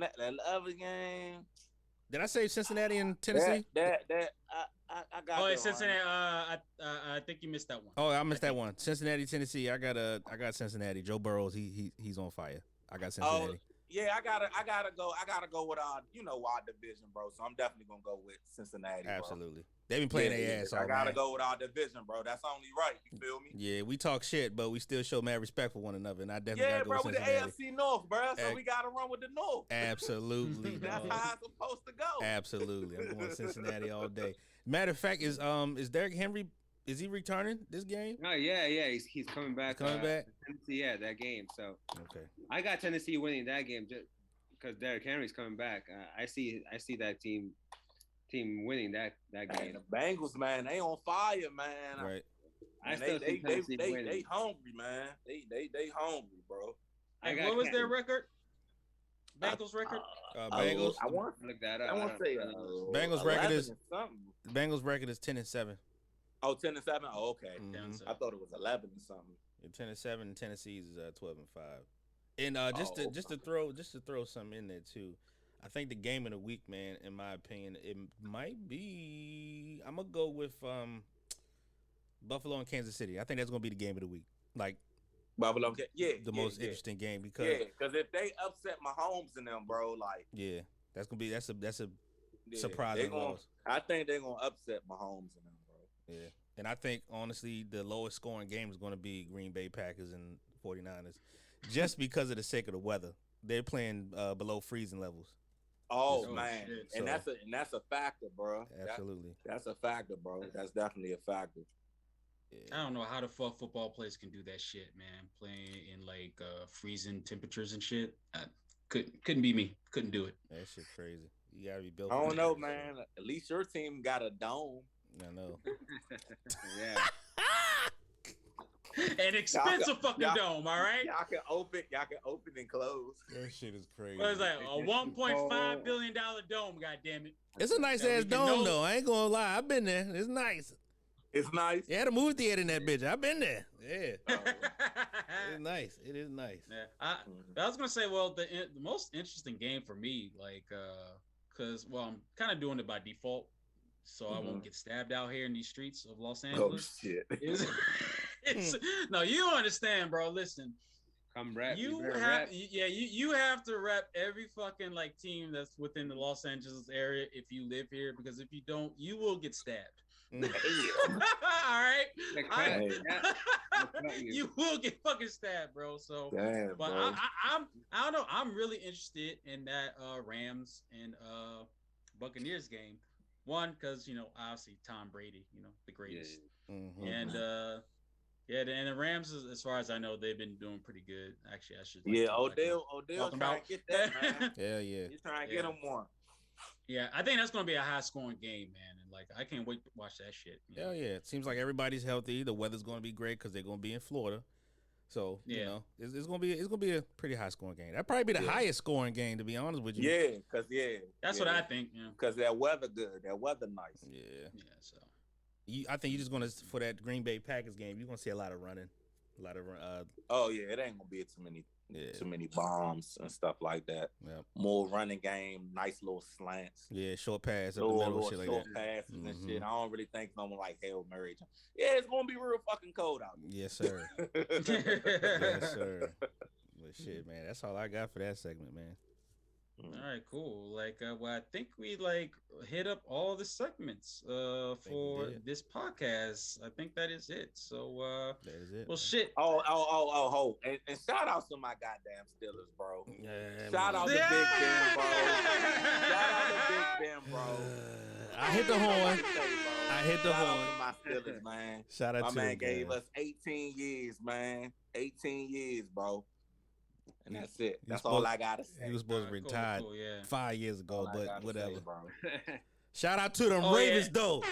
other game. Did I say Cincinnati and Tennessee? I got. Oh, it's Cincinnati. I think you missed that one. Oh, I missed that one. Cincinnati, Tennessee. I got Cincinnati. Joe Burrows. He's on fire. I got Cincinnati. Oh, yeah, I gotta go with our division, bro. So I'm definitely gonna go with Cincinnati. Bro. Absolutely. They've been playing their ass off. I gotta go with our division, bro. That's only right. You feel me? Yeah, we talk shit, but we still show mad respect for one another, and I definitely gotta go bro. with We the AFC North, bro. So we gotta run with the North. Absolutely. That's how it's supposed to go. Absolutely. I'm going Cincinnati all day. Matter of fact, is Derrick Henry? Is he returning this game? Oh yeah. He's coming back. Coming back. Tennessee, that game. So okay. I got Tennessee winning that game just because Derrick Henry's coming back. I see that team winning that game. The Bengals, man, they on fire, man. Right. I still see Tennessee winning. They hungry, man. They hungry, bro. And what was their record? Bengals record? Bengals. I want to look that up. I want to say Bengals record is something. Bengals record is 10-7. Oh, 10-7. Oh, okay. Mm-hmm. I thought it was 11 or something. Yeah, 10-7. And Tennessee's is 12-5. And just to throw something in there too. I think the game of the week, man, in my opinion, it might be. I'm gonna go with Buffalo and Kansas City. I think that's gonna be the game of the week. Like Buffalo, the most interesting game because if they upset Mahomes and them, bro, like that's gonna be that's a surprising loss. I think they're gonna upset Mahomes and them, bro. Yeah, and I think honestly the lowest scoring game is gonna be Green Bay Packers and 49ers, just because of the sake of the weather. They're playing below freezing levels. Oh man, and that's a factor, bro. Absolutely, that's a factor, bro. That's definitely a factor. I don't know how the fuck football players can do that shit, man. Playing in like freezing temperatures and shit. Couldn't be me. Couldn't do it. That shit crazy. You gotta be built. I don't know, man. At least your team got a dome. I know. Yeah. An expensive fucking dome, all right? Y'all can open and close. That shit is crazy. Well, it's like a $1.5 billion dome, goddamn it. It's a nice ass dome though. I ain't gonna lie. I've been there. It's nice. It's nice. Yeah, had a movie theater in that bitch. I've been there. Yeah. It's nice. It is nice. Yeah. I was gonna say, well, the most interesting game for me, like, cause I'm kind of doing it by default, so I won't get stabbed out here in these streets of Los Angeles. Oh shit. No, you don't understand, bro. Listen. Come rep. You have to rep every fucking like team that's within the Los Angeles area if you live here, because if you don't, you will get stabbed. All right, you will get fucking stabbed, bro. So, damn, but bro. I don't know. I'm really interested in that Rams and Buccaneers game. One, because obviously Tom Brady, the greatest, and and the Rams, as far as I know, they've been doing pretty good. Actually, I should. Odell trying to get that, man. Yeah. He's trying to get him one. Yeah, I think that's going to be a high-scoring game, man. And like, I can't wait to watch that shit. Hell yeah! It seems like everybody's healthy. The weather's going to be great because they're going to be in Florida. So it's going to be a pretty high-scoring game. That'd probably be the highest scoring game, to be honest with you. Yeah, because that's what I think. Because that weather good, that weather nice. Yeah. So. I think you're just gonna for that Green Bay Packers game. You're gonna see a lot of running, a lot of. Oh yeah, it ain't gonna be too many bombs and stuff like that. Yeah. More running game, nice little slants. Yeah, short pass up the middle, shit like that. Short passes and shit. I don't really think no one like Hail Mary. Yeah, it's gonna be real fucking cold out there. Yes, sir. Yes, sir. But shit, man, that's all I got for that segment, man. All right, cool. Like, I think we hit up all the segments for this podcast. I think that is it. So that is it. Well, shit. Oh, and shout out to my goddamn Steelers, bro. Yeah, shout out to Big Ben, bro. Shout out to Big Ben, bro. I hit the horn. Shout out to my Steelers, man. Shout out my to man gave us 18 years, man. 18 years, bro. And that's it. That's all I gotta say. He was supposed to retire 5 years ago, but whatever. Say, shout out to them Ravens, though.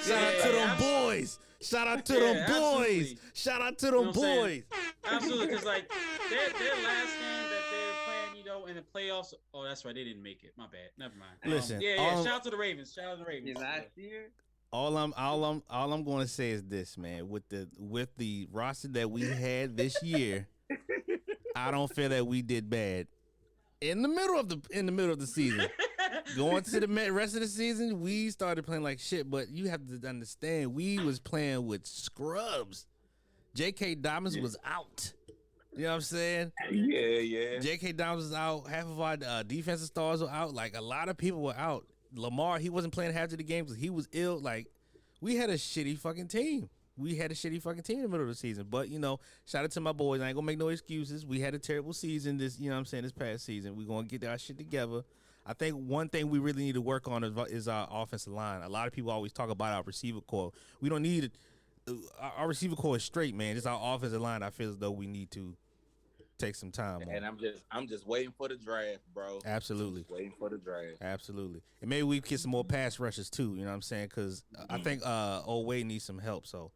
Shout out to them boys. Shout out to them boys. Shout out to them boys. Absolutely, because their last game that they were playing, in the playoffs. Oh, that's right, they didn't make it. My bad. Never mind. Listen, shout out to the Ravens. Shout out to the Ravens. Last year. All I'm going to say is this, man. With the roster that we had this year. I don't feel that we did bad in the middle of the season. Going to the rest of the season, we started playing like shit. But you have to understand, we was playing with scrubs. J.K. Dobbins was out. You know what I'm saying? Yeah. J.K. Dobbins was out. Half of our defensive stars were out. Like, a lot of people were out. Lamar, he wasn't playing half of the games because he was ill. Like, we had a shitty fucking team. In the middle of the season. But, shout out to my boys. I ain't going to make no excuses. We had a terrible season this past season. We're going to get our shit together. I think one thing we really need to work on is our offensive line. A lot of people always talk about our receiver core. We don't need it. Our receiver core is straight, man. Just our offensive line, I feel as though we need to take some time. And I'm just waiting for the draft, bro. Absolutely. Just waiting for the draft. Absolutely. And maybe we get some more pass rushes, too. You know what I'm saying? Because I think Old Wade needs some help, so.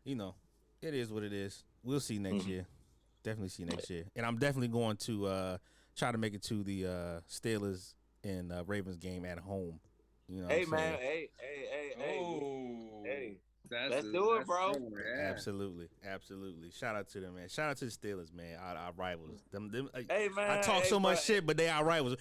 It is what it is. We'll see next year. Definitely see next year. And I'm definitely going to try to make it to the Steelers and Ravens game at home. Hey, man. Hey. Let's do it, bro. Yeah. Absolutely. Shout out to them, man. Shout out to the Steelers, man. Our rivals. Hey, man. I talk so much shit, but they our rivals.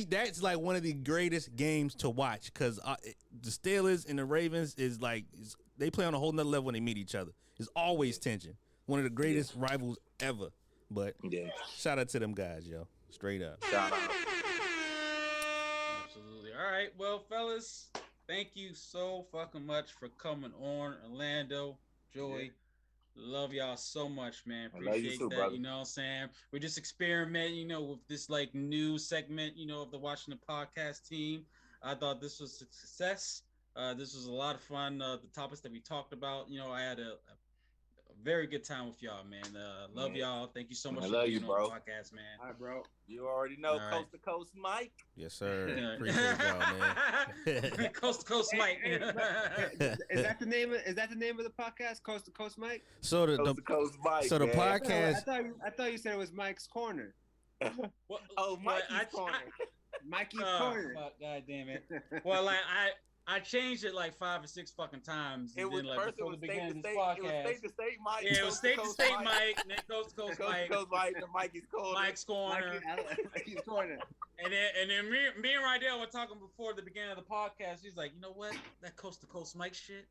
That's like one of the greatest games to watch because the Steelers and the Ravens they play on a whole nother level when they meet each other. There's always tension. One of the greatest rivals ever. But shout out to them guys, yo. Straight up. Shout out. Absolutely. All right. Well, fellas, thank you so fucking much for coming on. Orlando, Joey, love y'all so much, man. Appreciate that. Brother. You know what I'm saying? We're just experimenting, with this like new segment, of the Washington podcast team. I thought this was a success. This was a lot of fun. The topics that we talked about, I had a very good time with y'all, man. Love y'all. Thank you so much for being on the podcast, man. All right, bro. You already know Coast to Coast Mike. Yes, sir. Appreciate y'all, man. Coast to Coast Mike. Is that the name of the podcast? Coast to Coast Mike? So the Coast to Coast Mike. So the podcast. I thought you said it was Mike's Corner. Mikey's Corner. Mikey's Corner. Fuck, God damn it. Well, like I changed it like 5 or 6 fucking times. It was like first it was state to state. It was state to state Mike. Yeah, it was state to state Mike. Then Coast to Coast Mike. Coast Mike. The Mikey's Corner. Mike's Corner. Mikey's Corner. And then me and Rydell were talking before the beginning of the podcast. He's like, you know what? That Coast to Coast Mike shit.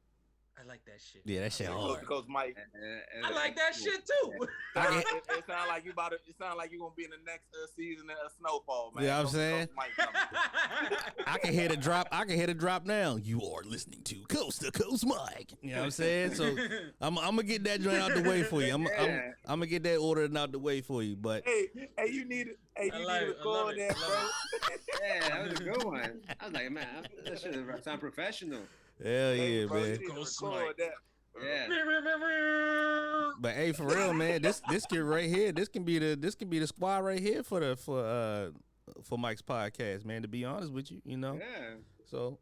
I like that shit. Yeah, that shit hard. Coast to Coast Mike. I like that shit too. It sounds like you gonna be in the next season of Snowfall, man. Yeah, I'm saying. I can hear the drop. Now. You are listening to Coast to Coast Mike. You know what I'm saying? So I'm gonna get that joint out the way for you. I'm gonna get that ordered out the way for you. But hey, you need to record that, bro. Yeah, that was a good one. I was like, man, that should sound professional. Hell yeah, bro, man. Yeah. But hey, for real, man, this kid right here, this can be the squad right here for Mike's podcast, man. To be honest with you, Yeah. So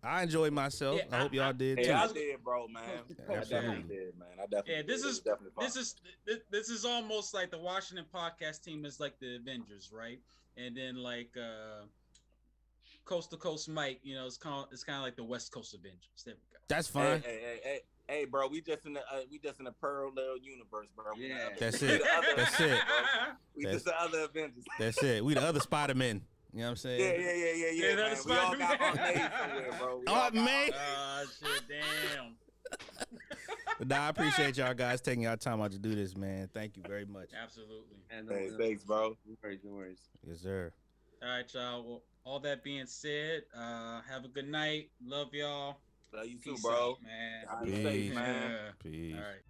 I enjoyed myself. Yeah, I hope y'all did too. Yeah, I did, bro, man. Absolutely. I definitely did, man. I definitely. Yeah, this is definitely fun. this is almost like the Washington podcast team is like the Avengers, right? And then like Coast to Coast Mike, it's kind of like the West Coast Avengers. There we go. That's fine. Hey, bro, we just in a parallel universe, bro. Yeah. That's it. That's it. We just the other Avengers. That's it. We the other Spider-Men. You know what I'm saying? Yeah. Man. We all got Aunt May somewhere, bro. Aunt May. Oh shit! Damn. But I appreciate y'all guys taking y'all time out to do this, man. Thank you very much. Absolutely. Hey, thanks, bro. No worries. Yes, sir. All right, y'all. Well, all that being said, have a good night. Love y'all. Love you too, Peace bro. out, man. Be safe, man. Peace. All right.